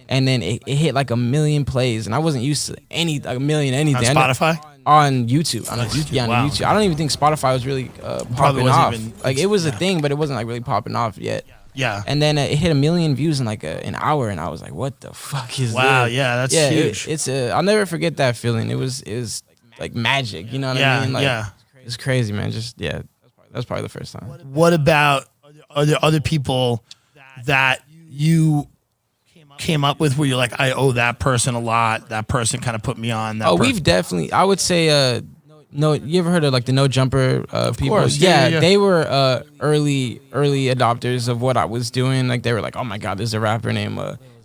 And then it hit like 1 million plays, and I wasn't used to a million anything. On Spotify? On YouTube. On YouTube. I don't even think Spotify was really popping off. Like it was a thing, but it wasn't like really popping off yet. Yeah. And then it hit 1 million views in like an hour, and I was like, what the fuck is this? Wow, yeah, that's huge. It's I'll never forget that feeling. It was like magic, you know what I mean? Like, it's crazy, man. Just, that's probably the first time. What about, are there other people that you came up with where you're like, I owe that person a lot, that person kind of put me on? We've definitely, I would say, no, you ever heard of like the No Jumper people? Course, they were early adopters of what I was doing. Like they were like, oh my God, there's a rapper named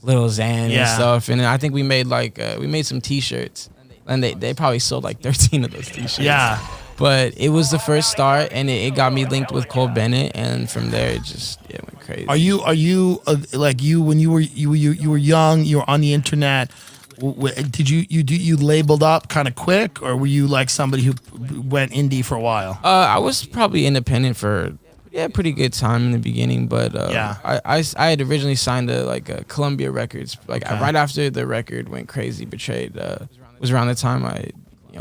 Lil Xan and stuff. And I think we made some t-shirts, and they probably sold like 13 of those t-shirts. Yeah. But it was the first start, and it got me linked with Cole Bennett, and from there it just went crazy. Are you like you when you were young, you were on the internet? Did you labeled up kind of quick, or were you like somebody who went indie for a while? I was probably independent for a pretty good time in the beginning, but I had originally signed to Columbia Records right after the record went crazy. Betrayed was around the time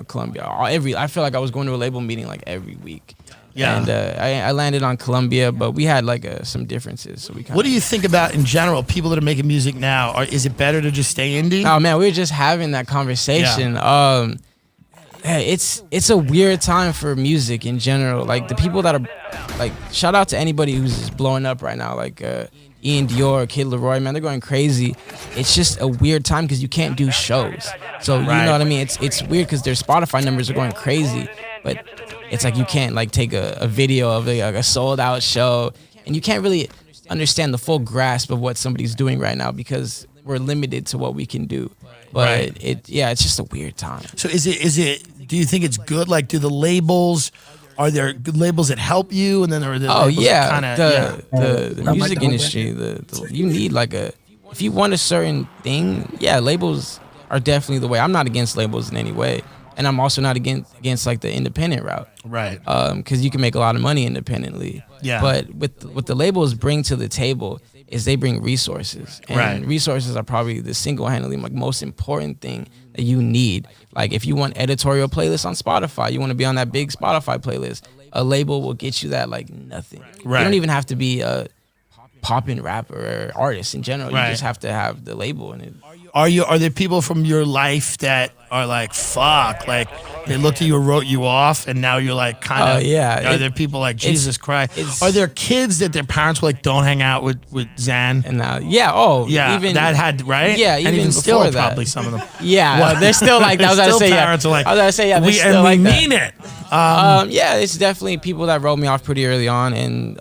Columbia. I feel like I was going to a label meeting like every week. Yeah. And I landed on Columbia, but we had some differences. So what do you think about in general people that are making music now? Is it better to just stay indie? Oh man, we were just having that conversation. Yeah. It's a weird time for music in general. Like the people that are shout out to anybody who's just blowing up right now, like Ian Dior, Kid Leroy, man, they're going crazy. It's just a weird time because you can't do shows. So you know what I mean? It's weird because their Spotify numbers are going crazy, but it's like you can't take a video of a sold out show, and you can't really understand the full grasp of what somebody's doing right now because we're limited to what we can do. But it's just a weird time. So is it? Do you think it's good? Like, do the labels? Are there good labels that help you, and then there are the labels that the music industry. You need if you want a certain thing, labels are definitely the way. I'm not against labels in any way, and I'm also not against the independent route, right? Because you can make a lot of money independently. Yeah. But what the labels bring to the table is they bring resources, and resources are probably the single-handedly most important thing that you need. Like if you want editorial playlists on Spotify, you want to be on that big Spotify playlist, a label will get you that like nothing. Right. You don't even have to be a poppin' rapper or artist in general. You just have to have the label in it. Are there people from your life that are like, fuck, like they looked at you and wrote you off, and now you're like kind of, are there people like, Jesus Christ? Are there kids that their parents were like, don't hang out with Xan? And now, even that had, right? Yeah, and even still that. Probably some of them. Yeah, they're still like that. Parents are like, we mean it. It's definitely people that wrote me off pretty early on, and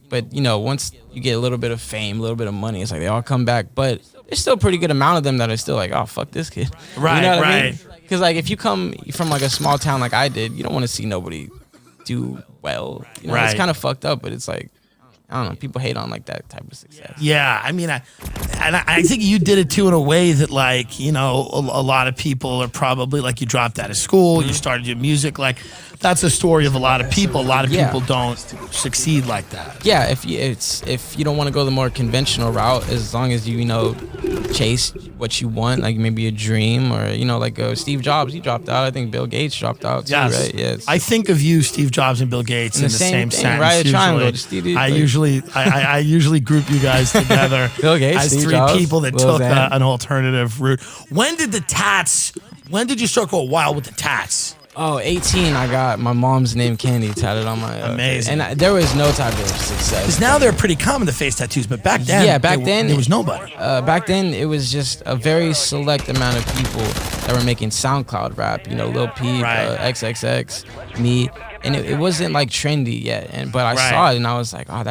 but once you get a little bit of fame, a little bit of money, it's like they all come back, but there's still a pretty good amount of them that are still like, oh, fuck this kid. Right, you know what right. I mean? Because if you come from a small town like I did, you don't want to see nobody do well. It's kind of fucked up, but it's like, I don't know, people hate on that type of success. Yeah, I mean, I think you did it too in a way that, like, you know, a lot of people are probably like, you dropped out of school, you started your music. Like, that's a story of a lot of people. A lot of people don't succeed like that. Yeah, if you don't want to go the more conventional route, as long as you know chase what you want, like maybe a dream, or you know, like Steve Jobs, he dropped out. I think Bill Gates dropped out too, right? Yes. I think of you, Steve Jobs, and Bill Gates in the same thing, sentence. right? Usually. I usually group you guys together Bill Gates, as Steve three Jobs, people that took an alternative route. When did you start going wild with the tats? Oh, 18, I got my mom's name Candy tatted on my Amazing. And there was no type of success. Because now they're pretty common, the face tattoos, but back then, there was nobody. Back then, it was just a very select amount of people that were making SoundCloud rap. You know, Lil Peep, XXX, me, and it wasn't like trendy yet. But I saw it and I was like, oh,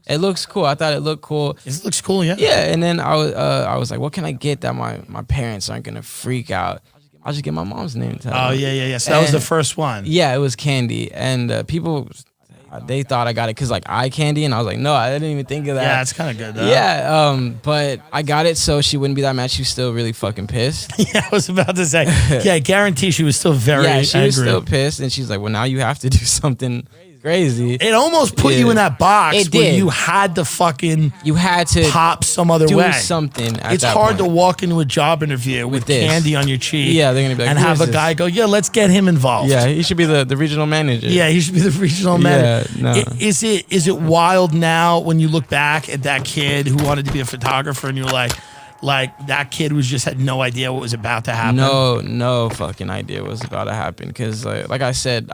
it looks cool. I thought it looked cool. It looks cool, yeah. Yeah, and then I was like, what can I get that my parents aren't gonna freak out? I'll just get my mom's name tatted. Oh, yeah. So that was the first one. Yeah, it was Candy. And people, they thought I got it because like eye candy. And I was like, no, I didn't even think of that. Yeah, it's kind of good, though. Yeah, but I got it so she wouldn't be that mad. She was still really fucking pissed. Yeah, I was about to say. Yeah, I guarantee she was still very angry. Yeah, she was still pissed. And she's like, well, now you have to do something crazy. It almost put you in that box where you had to pop some other way. Do something. It's hard to walk into a job interview with candy on your cheek. Yeah, they're gonna be like, and have a guy go, yeah, let's get him involved. Yeah, he should be the regional manager. Yeah, he should be the regional manager. Yeah, no. Is it wild now when you look back at that kid who wanted to be a photographer and you're like that kid had no idea what was about to happen? No fucking idea what was about to happen. Because like I said,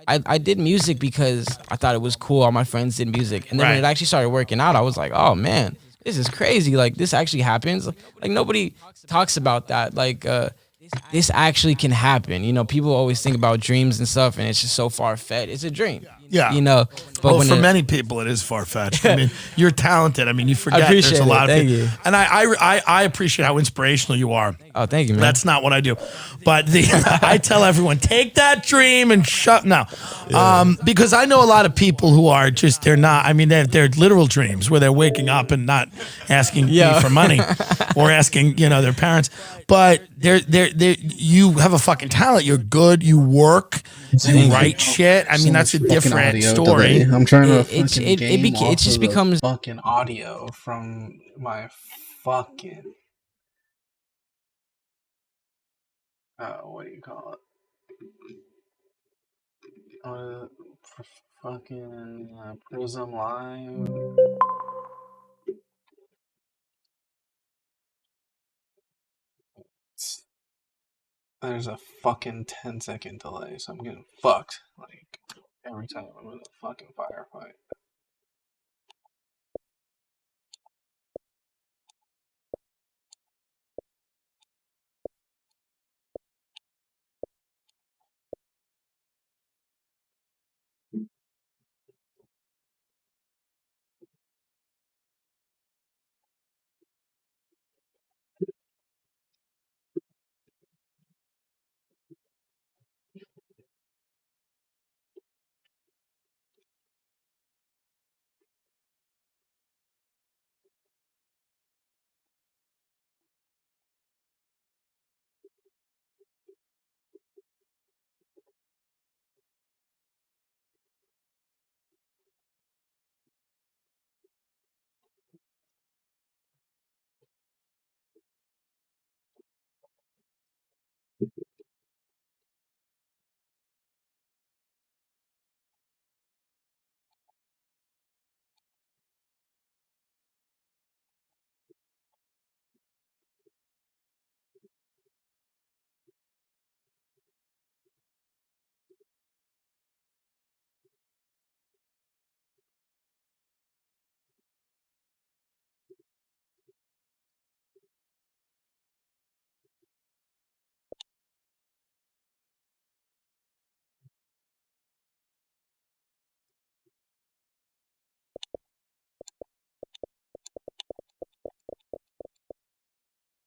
I did music because I thought it was cool. All my friends did music. And then when it actually started working out, I was like, oh, man, this is crazy. Like, this actually happens. Like, nobody talks about that. Like, this actually can happen. You know, people always think about dreams and stuff, and it's just so far-fetched. It's a dream. Yeah. You know, but for many people, it is far-fetched. I mean, you're talented. I mean, you forget there's a lot of people. You. And I appreciate how inspirational you are. Oh, thank you, man. That's not what I do. But I tell everyone, take that dream and because I know a lot of people who are just, they're literal dreams where they're waking up and not asking me for money or asking, their parents. But you have a fucking talent. You're good. You work. You write shit. I mean, that's a different story. Delay. I'm trying to it just becomes fucking audio from my fucking what do you call it? Fucking Prism Live. There's a fucking 10-second delay, so I'm getting fucked like every time I'm in a fucking firefight.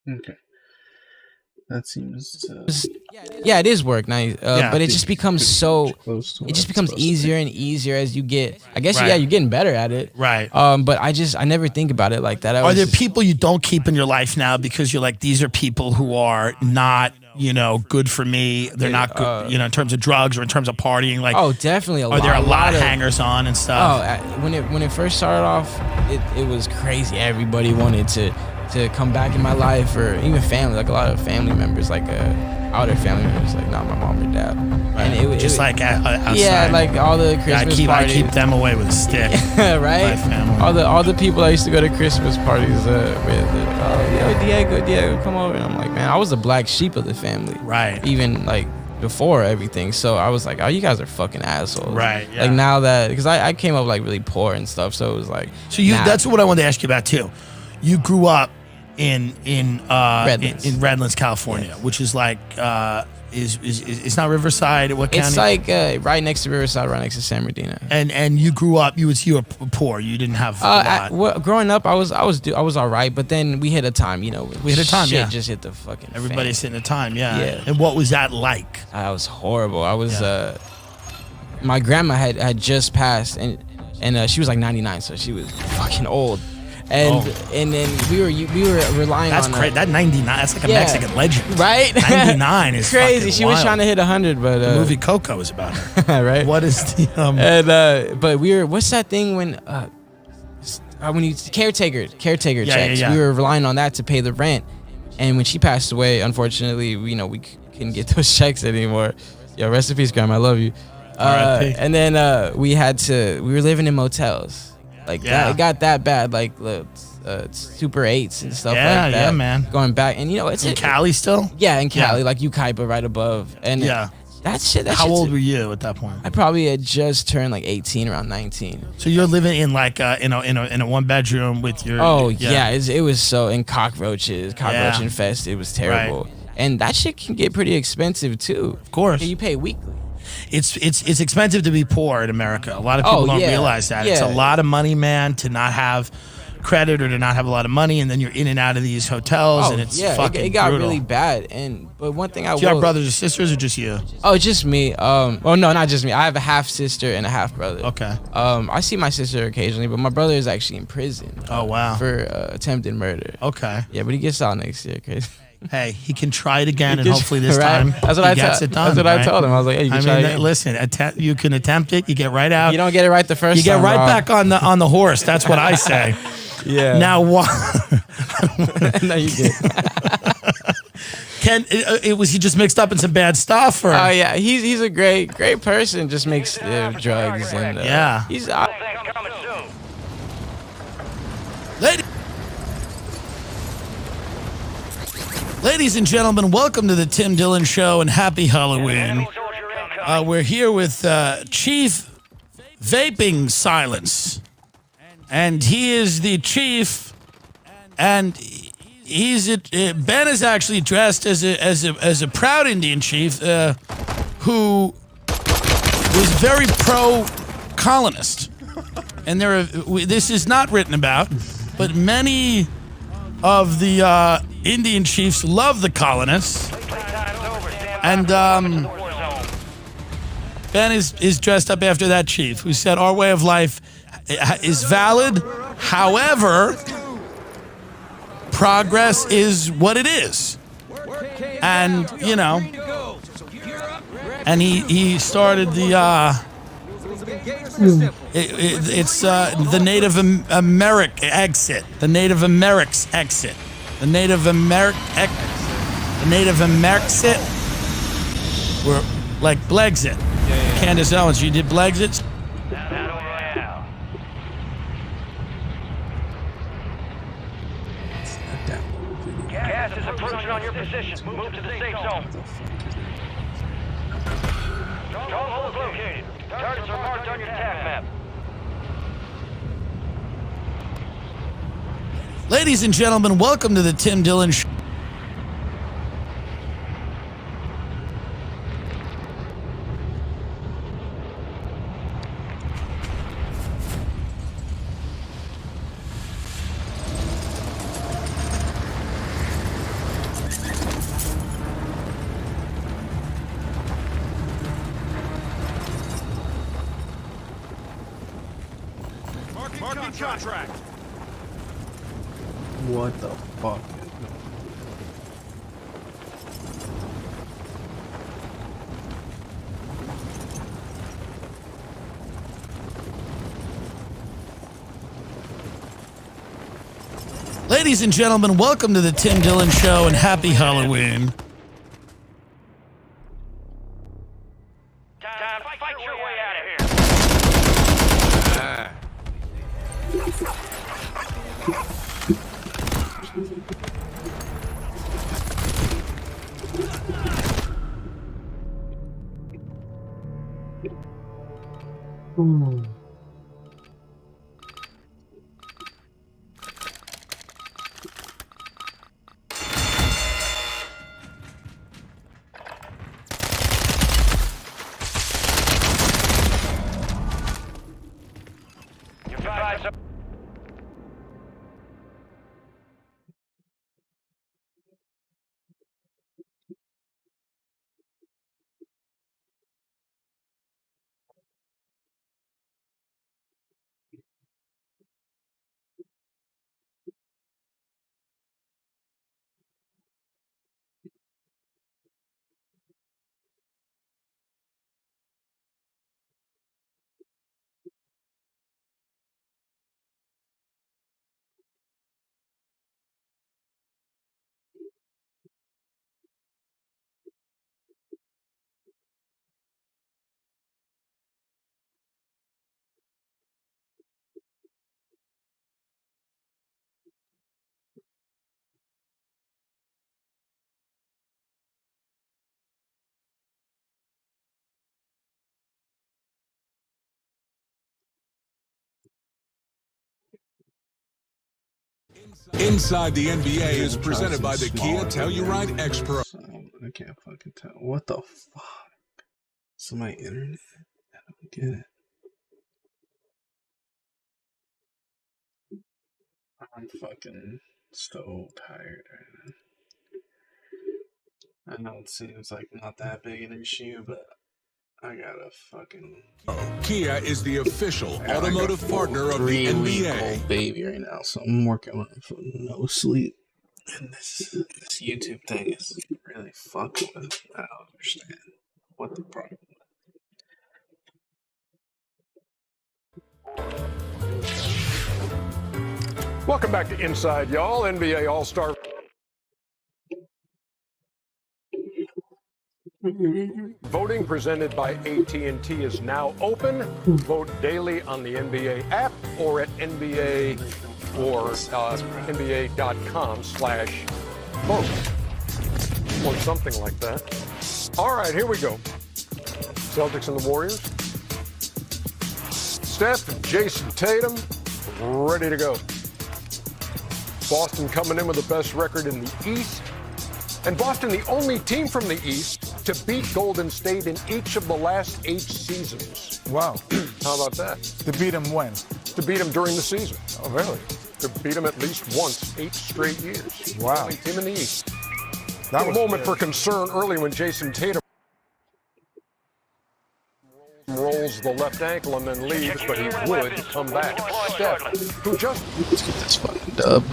Okay. That seems Yeah, it is work now, but it just becomes so. close to It what just it's becomes supposed to be. easier and easier as you get. I guess Right. yeah, you're getting better at it. Right. But I never think about it like that. Are there people you don't keep in your life now because you're like, these are people who are not, good for me. They're not good, in terms of drugs or in terms of partying. Like, Oh, definitely a lot. are there a lot of of hangers on and Oh, stuff? when it first started off, it was crazy. Everybody wanted to come back in my life, or even family. Like a lot of family members, like outer family members, like not my mom or dad. And outside. yeah, like all the I Christmas keep parties. them away with a stick. Right? My family. All the people I used to go to Christmas parties with. Diego, come over. And I'm like, man, I was the black sheep of the family. Right. Even like before everything. So I was like, oh, you guys are fucking assholes. Right, yeah. Like now that, because I came up like really poor and stuff. So it was like. So that's what I wanted to ask you about too. You grew up in Redlands. in Redlands, California, which is like is it's not Riverside. What county? It's like right next to Riverside, right next to San Bernardino. And you grew up. You were poor. You didn't have a lot. Well, growing up, I was all right, but then we hit a time, We hit a time, shit yeah. just hit the fucking. Everybody's fan. hitting a time, yeah. Yeah. And what was that like? I was horrible. I was my grandma had just passed, and she was like 99, so she was fucking old. And then we were relying That's on crazy. That 99. That's like a Mexican legend, right? 99 is crazy. fucking She was wild. trying to hit 100, but The movie Coco is about her. right? What is the And but we were. What's that thing when you caretaker checks? yeah. We were relying on that to pay the rent, and when she passed away, unfortunately, we couldn't get those checks anymore. Yo, rest in peace, Grandma. I love you. R.I.P. And then we were living in motels. Like that, it got that bad. Like Super 8s and stuff like that. Yeah, man. Going back, and it's in Cali still? Yeah, in Cali, Yeah. like Ukaipa right above. And that shit. How old were you at that point? I probably had just turned like 18, around 19. So you're living in like in a one bedroom with your. Oh yeah, it was so in cockroach infested. It was terrible, and that shit can get pretty expensive too. Of course, you pay weekly. It's expensive to be poor in America. A lot of people don't realize that. It's a lot of money, man, to not have credit or to not have a lot of money, and then you're in and out of these hotels, and it's fucking it got brutal. really bad. But one thing Do you have brothers or sisters, or just you? Oh, just me. No, not just me. I have a half sister and a half brother. Okay. I see my sister occasionally, but my brother is actually in prison. Oh wow. For attempted murder. Okay. Yeah, but he gets out next year. Crazy. Hey, he can try it again, and hopefully this right? time That's what he gets it done. That's what right? I told him. I was like, hey, you can try it again. Listen, you can attempt it. You get right out. You don't get it right the first You get time, right bro. back on the horse. That's what I say. Yeah. Now what? No, you did. Was he just mixed up in some bad stuff? Or? Oh yeah, he's a great person. Just makes drugs and he's. Coming soon. Ladies and gentlemen, welcome to the Tim Dillon Show and happy Halloween. We're here with Chief Vaping Silence, and he is the chief, and Ben is actually dressed as a proud Indian chief who was very pro-colonist, and this is not written about, but many of the Indian chiefs love the colonists, and Ben is dressed up after that chief who said our way of life is valid, however, progress is what it is. And, and he started it's the Native American exit. The Native Americ's exit. The Native Amerixit. We're like Blexit. Candace Owens, you did Blexit? Gas is approaching on your position. Move to the safe zone. Stronghold located. Targets are marked on your attack map. Ladies and gentlemen, welcome to the Tim Dillon Show. contract. What the fuck? Ladies and gentlemen, welcome to the Tim Dillon Show and happy Halloween. Time to fight your way out of here. You're fine, sir. Inside the NBA is presented by the Kia Telluride X Pro. I can't fucking tell. What the fuck? So my internet? I don't get it. I'm fucking so tired right now. I know it seems like not that big an issue, but I gotta fucking... Kia is the official automotive partner of the NBA. Baby right now, so I'm working on it for no sleep. And this YouTube thing is really fucking with me. I don't understand what the problem is. Welcome back to Inside, y'all. NBA All-Star. Voting presented by AT&T is now open. Vote daily on the NBA app or at NBA or NBA.com/vote or something like that. All right, here we go. Celtics and the Warriors. Steph and Jason Tatum ready to go. Boston coming in with the best record in the East. And Boston, the only team from the East to beat Golden State in each of the last 8 seasons. Wow. How about that? To beat them when? To beat them during the season. Oh, really? To beat them at least once, 8 straight years. Wow. Only team in the East. That was a moment for concern early when Jason Tatum rolls the left ankle and then leaves, but he would come back. Steph, who just... Let's get this fucking dub.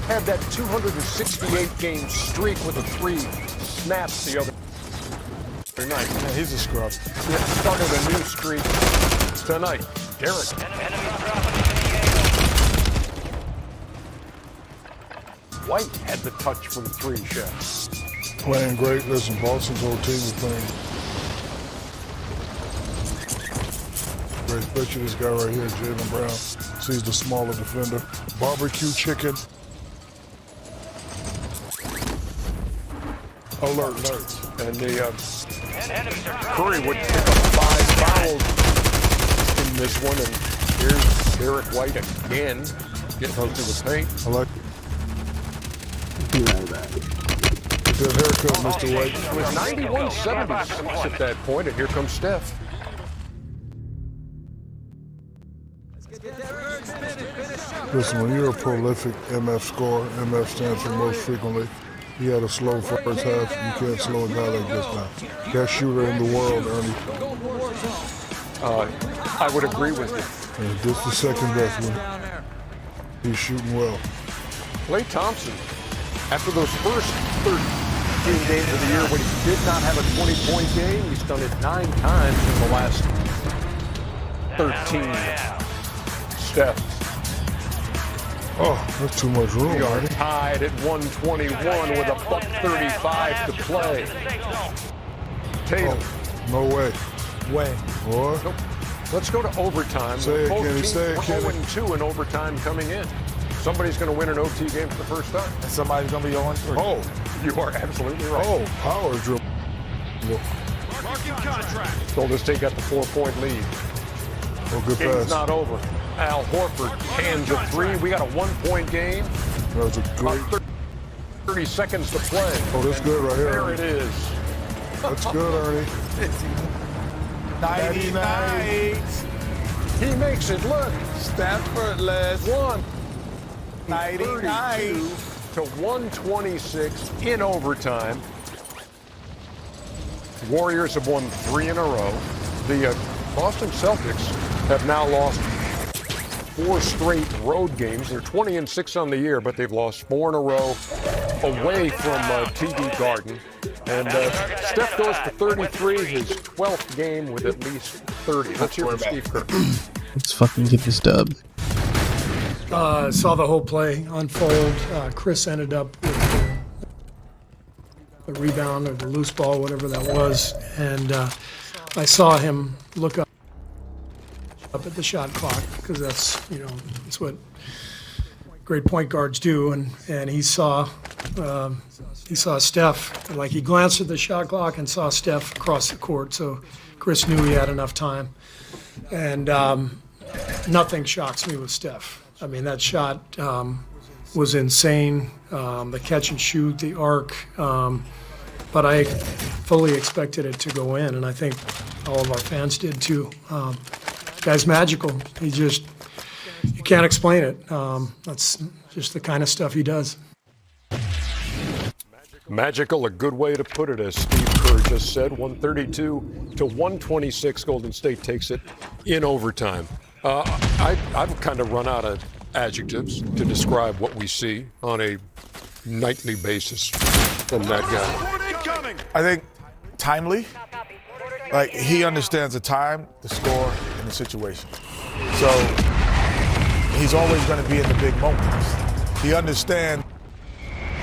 Had that 268-game streak with a 3 snaps the other night. Yeah, he's a scrub. He started a new streak tonight. Derek. White had the touch from 3 shots. Playing great. Listen, Boston's whole team is playing great. Especially this guy right here, Jaylen Brown. Sees the smaller defender. Barbecue chicken. Alert. And the Curry would pick up 5 fouls in this one, and here's Derek White again getting out to the paint. I like good haircut, Mr. White. It was 91-76 at that point, and here comes Steph. Listen, when you're a prolific MF scorer, MF stands for most frequently. He had a slow first half. You can't slow a guy like this now. Best shooter in the world, Ernie. I would agree with you. And just the second best one. He's shooting well. Klay Thompson, after those first 13 games of the year when he did not have a 20-point game, he's done it 9 times in the last 13. Steph. Oh, that's too much room. We are buddy. tied at 121 with a $1:35 to play. Tatum. Oh, no way. Way. Boy. Nope. Let's go to overtime. Say it, Both Kenny. teams Say it, were Kenny. 0-2 in overtime coming in. Somebody's going to win an OT game for the first time. And somebody's going to be 0-3. Oh, you are absolutely right. Oh, power dribble. Marking contract. Golden State got the 4-point lead. Oh, good Game's pass. not over. Al Horford hands a 3. We got a 1-point game. That was a great. About 30 seconds to play. Oh, that's good right here. There it is. That's good, Ernie. 99. He makes it look. Stanford less. 132 to 126 in overtime. Warriors have won 3 in a row. The Boston Celtics have now lost 4 straight road games. They're 20-6 on the year, but they've lost 4 in a row away from TD Garden. And Steph goes for 33, his 12th game with at least 30. Let's hear from Steve Kerr. Let's fucking get this dub. Saw the whole play unfold. Chris ended up with the rebound or the loose ball, whatever that was, and I saw him look up at the shot clock because that's what great point guards do, and he saw Steph. Like, he glanced at the shot clock and saw Steph across the court, so Chris knew he had enough time, and nothing shocks me with Steph. I mean, that shot was insane, the catch and shoot, the arc, but I fully expected it to go in, and I think all of our fans did too. Guy's magical. You can't explain it. That's just the kind of stuff he does. Magical, a good way to put it, as Steve Kerr just said. 132 to 126. Golden State takes it in overtime. I've kind of run out of adjectives to describe what we see on a nightly basis from that guy. I think timely. Like, he understands the time, the score, and the situation. So he's always going to be in the big moments. He understands,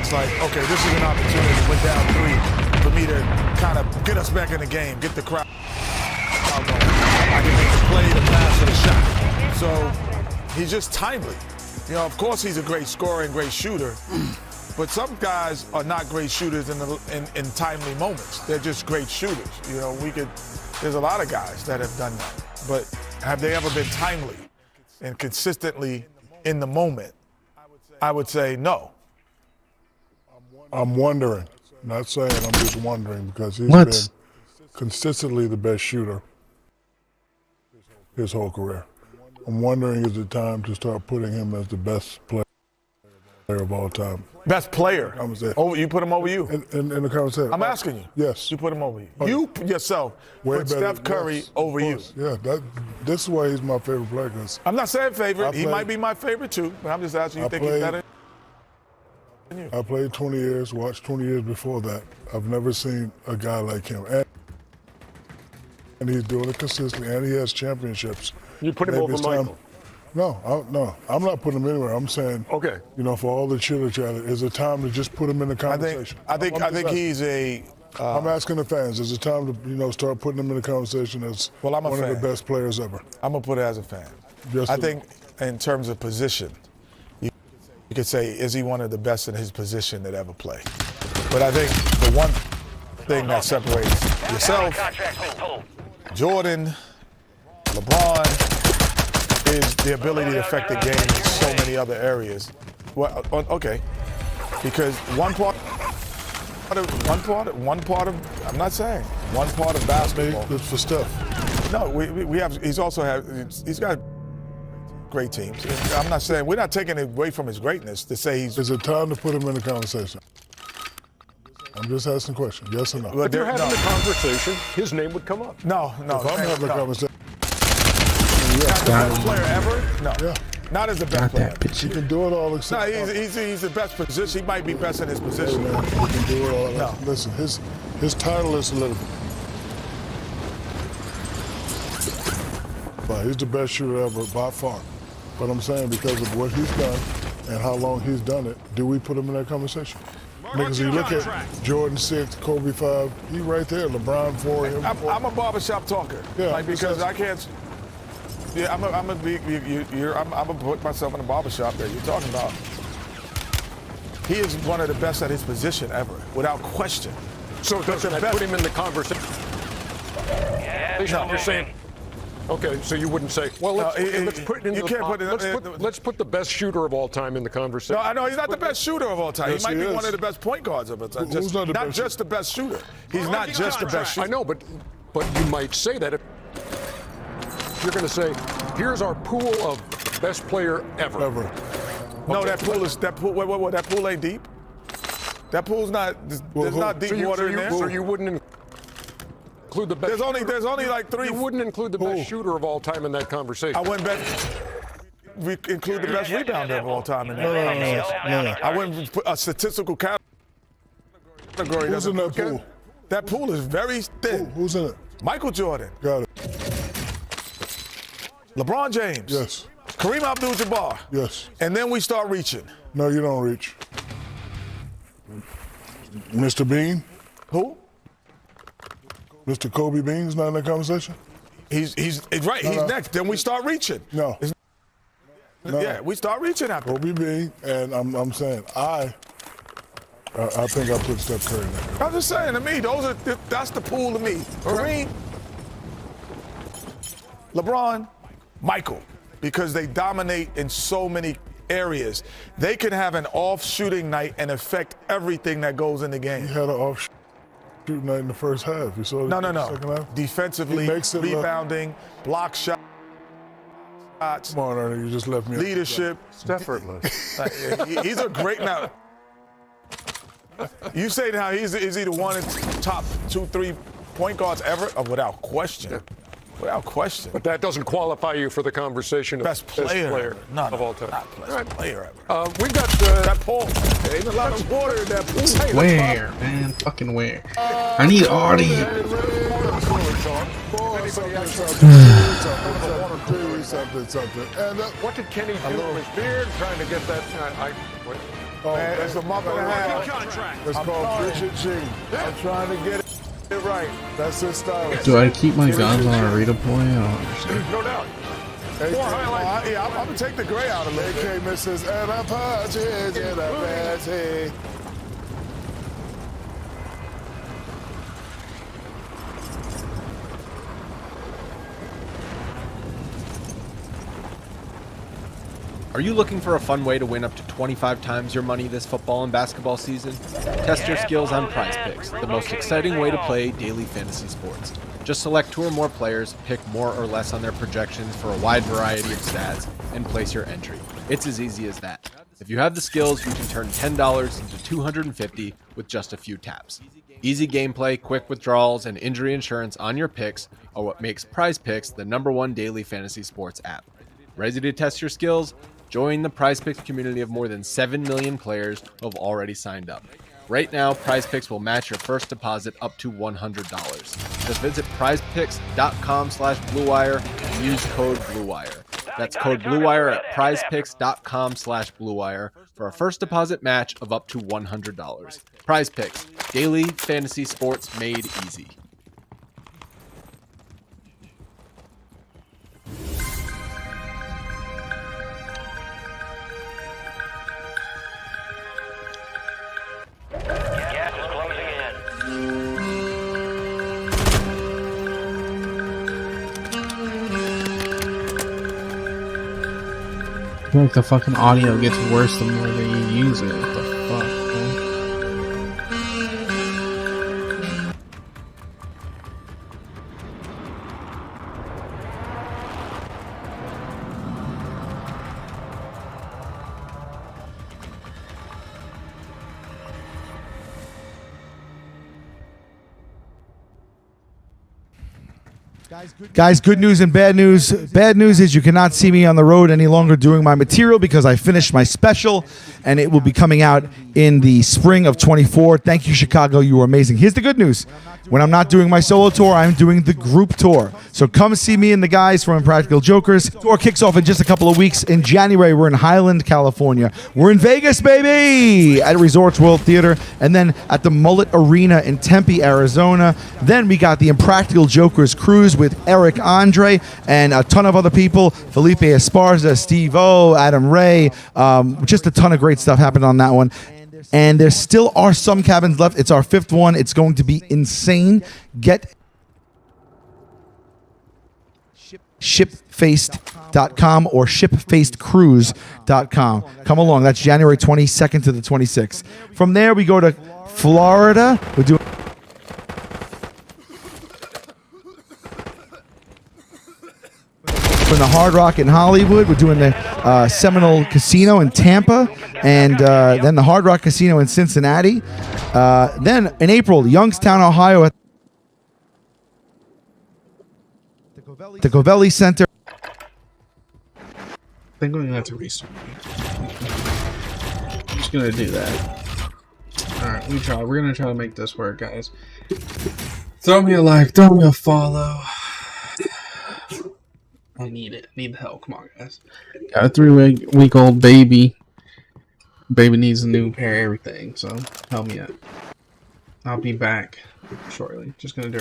it's like, okay, this is an opportunity to win down 3 for me to kind of get us back in the game, get the crowd going. I can make the play, the pass, or the shot. So he's just timely. You know, of course he's a great scorer and great shooter, but some guys are not great shooters in timely moments. They're just great shooters. You know, there's a lot of guys that have done that, but have they ever been timely and consistently in the moment? I would say no. I'm wondering. Not saying, I'm just wondering, because he's been consistently the best shooter his whole career. I'm wondering, is it time to start putting him as the best player of all time? Best player? I'm saying. Oh, you put him over you? In the conversation. I'm asking you. Yes. You put him over you. You yourself put Steph Curry over you. Yeah, this is why he's my favorite player. I'm not saying favorite. He might be my favorite too, but I'm just asking you, think he's better than you? I played 20 years, watched 20 years before that. I've never seen a guy like him. And he's doing it consistently, and he has championships. You put him over Michael? No, I'm not putting him anywhere. I'm saying, okay, you know, for all the chitter chatter, is it time to just put him in the conversation? I think he's a. I'm asking the fans, is it time to start putting him in the conversation as one of the best players ever? I'm gonna put it as a fan. I think in terms of position, you could say, is he one of the best in his position that ever played? But I think the one thing that separates yourself, Jordan, LeBron, is the ability to affect the game in so many other areas. Well, okay, because one part of I'm not saying one part of basketball. It's for Steph. No, he's got great teams. I'm not saying, we're not taking it away from his greatness to say he's. Is it time to put him in the conversation? I'm just asking a question, yes or no? If you're having a conversation, his name would come up. No. If I'm having a conversation. Got best player ever? No. Yeah. Not as the best Got player. that bitch. He can do it all except. No, he's the best position. He might be best in his Hey, position. man, he can do it all. No. Listen, his title is political. But he's the best shooter ever by far. But I'm saying because of what he's done and how long he's done it, do we put him in that conversation? Because you look at Jordan 6, Kobe 5, he right there, LeBron 4, him 4. I'm a barbershop talker. Yeah, Like, because I can't. Yeah, I'm gonna put myself in the barbershop that you're talking about. He is one of the best at his position ever, without question. So doesn't that put him in the conversation? Yeah, You're saying. Okay, so you wouldn't say, well, let's put the best shooter of all time in the conversation. No, I know he's not the best shooter of all time. Yes, he might he be is. one of the best point guards of all time. Who's not the best just the best shooter. He's not just the best shooter. I know, but you might say that if you're going to say, here's our pool of best player ever. No, that pool ain't deep. That pool's not. There's not deep water in there. So you wouldn't include the best. There's only like 3. You wouldn't include the best shooter of all time in that conversation. I went back. We include the best rebounder of all time in that. No. I wouldn't put a statistical category. Who's in that pool? That pool is very thin. Who's in it? Michael Jordan. Got it. LeBron James. Yes. Kareem Abdul-Jabbar. Yes. And then we start reaching. No, you don't reach. Mr. Bean? Who? Mr. Kobe Bean's not in that conversation? He's right. He's next. Then we start reaching. No. Yeah, we start reaching after. Kobe Bean, and I'm saying I think I put Steph Curry in there. I'm just saying, to me, that's the pool to me. Kareem, LeBron, Michael, because they dominate in so many areas. They can have an off shooting night and affect everything that goes in the game. He had an off shooting night in the first half. You saw No. second half? Defensively, rebounding, block shots. Come on, Ernie, you just left me. Leadership. Effortless. He's a great now. You say now is he the one of the top 2-3 point guards ever? Oh, without question. Without question. But that doesn't qualify you for the conversation of best player of all time. Not best player ever. We got that pool. There ain't a lot of water in that pool. Where, man? Fucking where? I need audio. Something. And what did Kenny do with his beard? Trying to get that. Man, it's a month and a half. It's called Richard G. I'm trying to get it right. That's his style. Do I keep my guns on a redeploy? I don't understand. No doubt. I'm going to take the gray out of it. AK misses and a punches in a fancy. Are you looking for a fun way to win up to 25 times your money this football and basketball season? Test your skills on Prize Picks, the most exciting way to play daily fantasy sports. Just select 2 or more players, pick more or less on their projections for a wide variety of stats, and place your entry. It's as easy as that. If you have the skills, you can turn $10 into $250 with just a few taps. Easy gameplay, quick withdrawals, and injury insurance on your picks are what makes Prize Picks the #1 daily fantasy sports app. Ready to test your skills? Join the Prize Picks community of more than 7 million players who have already signed up. Right now, Prize Picks will match your first deposit up to $100. Just visit prizepicks.com/bluewire and use code BlueWire. That's code BlueWire at prizepicks.com/bluewire for a first deposit match of up to $100. Prize Picks, daily fantasy sports made easy. Gas is closing in. I feel like the fucking audio gets worse the more that you use it. What the fuck, man? Guys, good news and bad news. Bad news is you cannot see me on the road any longer doing my material because I finished my special and it will be coming out in the spring of 24. Thank you, Chicago. You were amazing. Here's the good news. When I'm not doing my solo tour, I'm doing the group tour. So come see me and the guys from Impractical Jokers. Tour kicks off in just a couple of weeks. In January, we're in Highland, California. We're in Vegas, baby, at Resorts World Theater. And then at the Mullet Arena in Tempe, Arizona. Then we got the Impractical Jokers cruise with Eric Andre and a ton of other people. Felipe Esparza, Steve O, Adam Ray. Just a ton of great stuff happened on that one. And there still are some cabins left. It's our 5th one. It's going to be insane. Get shipfaced.com or shipfacedcruise.com. Come along. That's January 22nd to the 26th. From there, we go to Florida. We're doing the Hard Rock in Hollywood. We're doing the Seminole Casino in Tampa, and then the Hard Rock Casino in Cincinnati. Then in April, Youngstown, Ohio, at the Covelli Center. I think we're gonna have to restart. I'm just gonna do that. Alright, we're gonna try to make this work, guys. Throw me a like, throw me a follow. I need it. I need the help. Come on, guys. Got a 3-week-old baby. Baby needs a new pair of everything, so help me out. I'll be back shortly. Just gonna do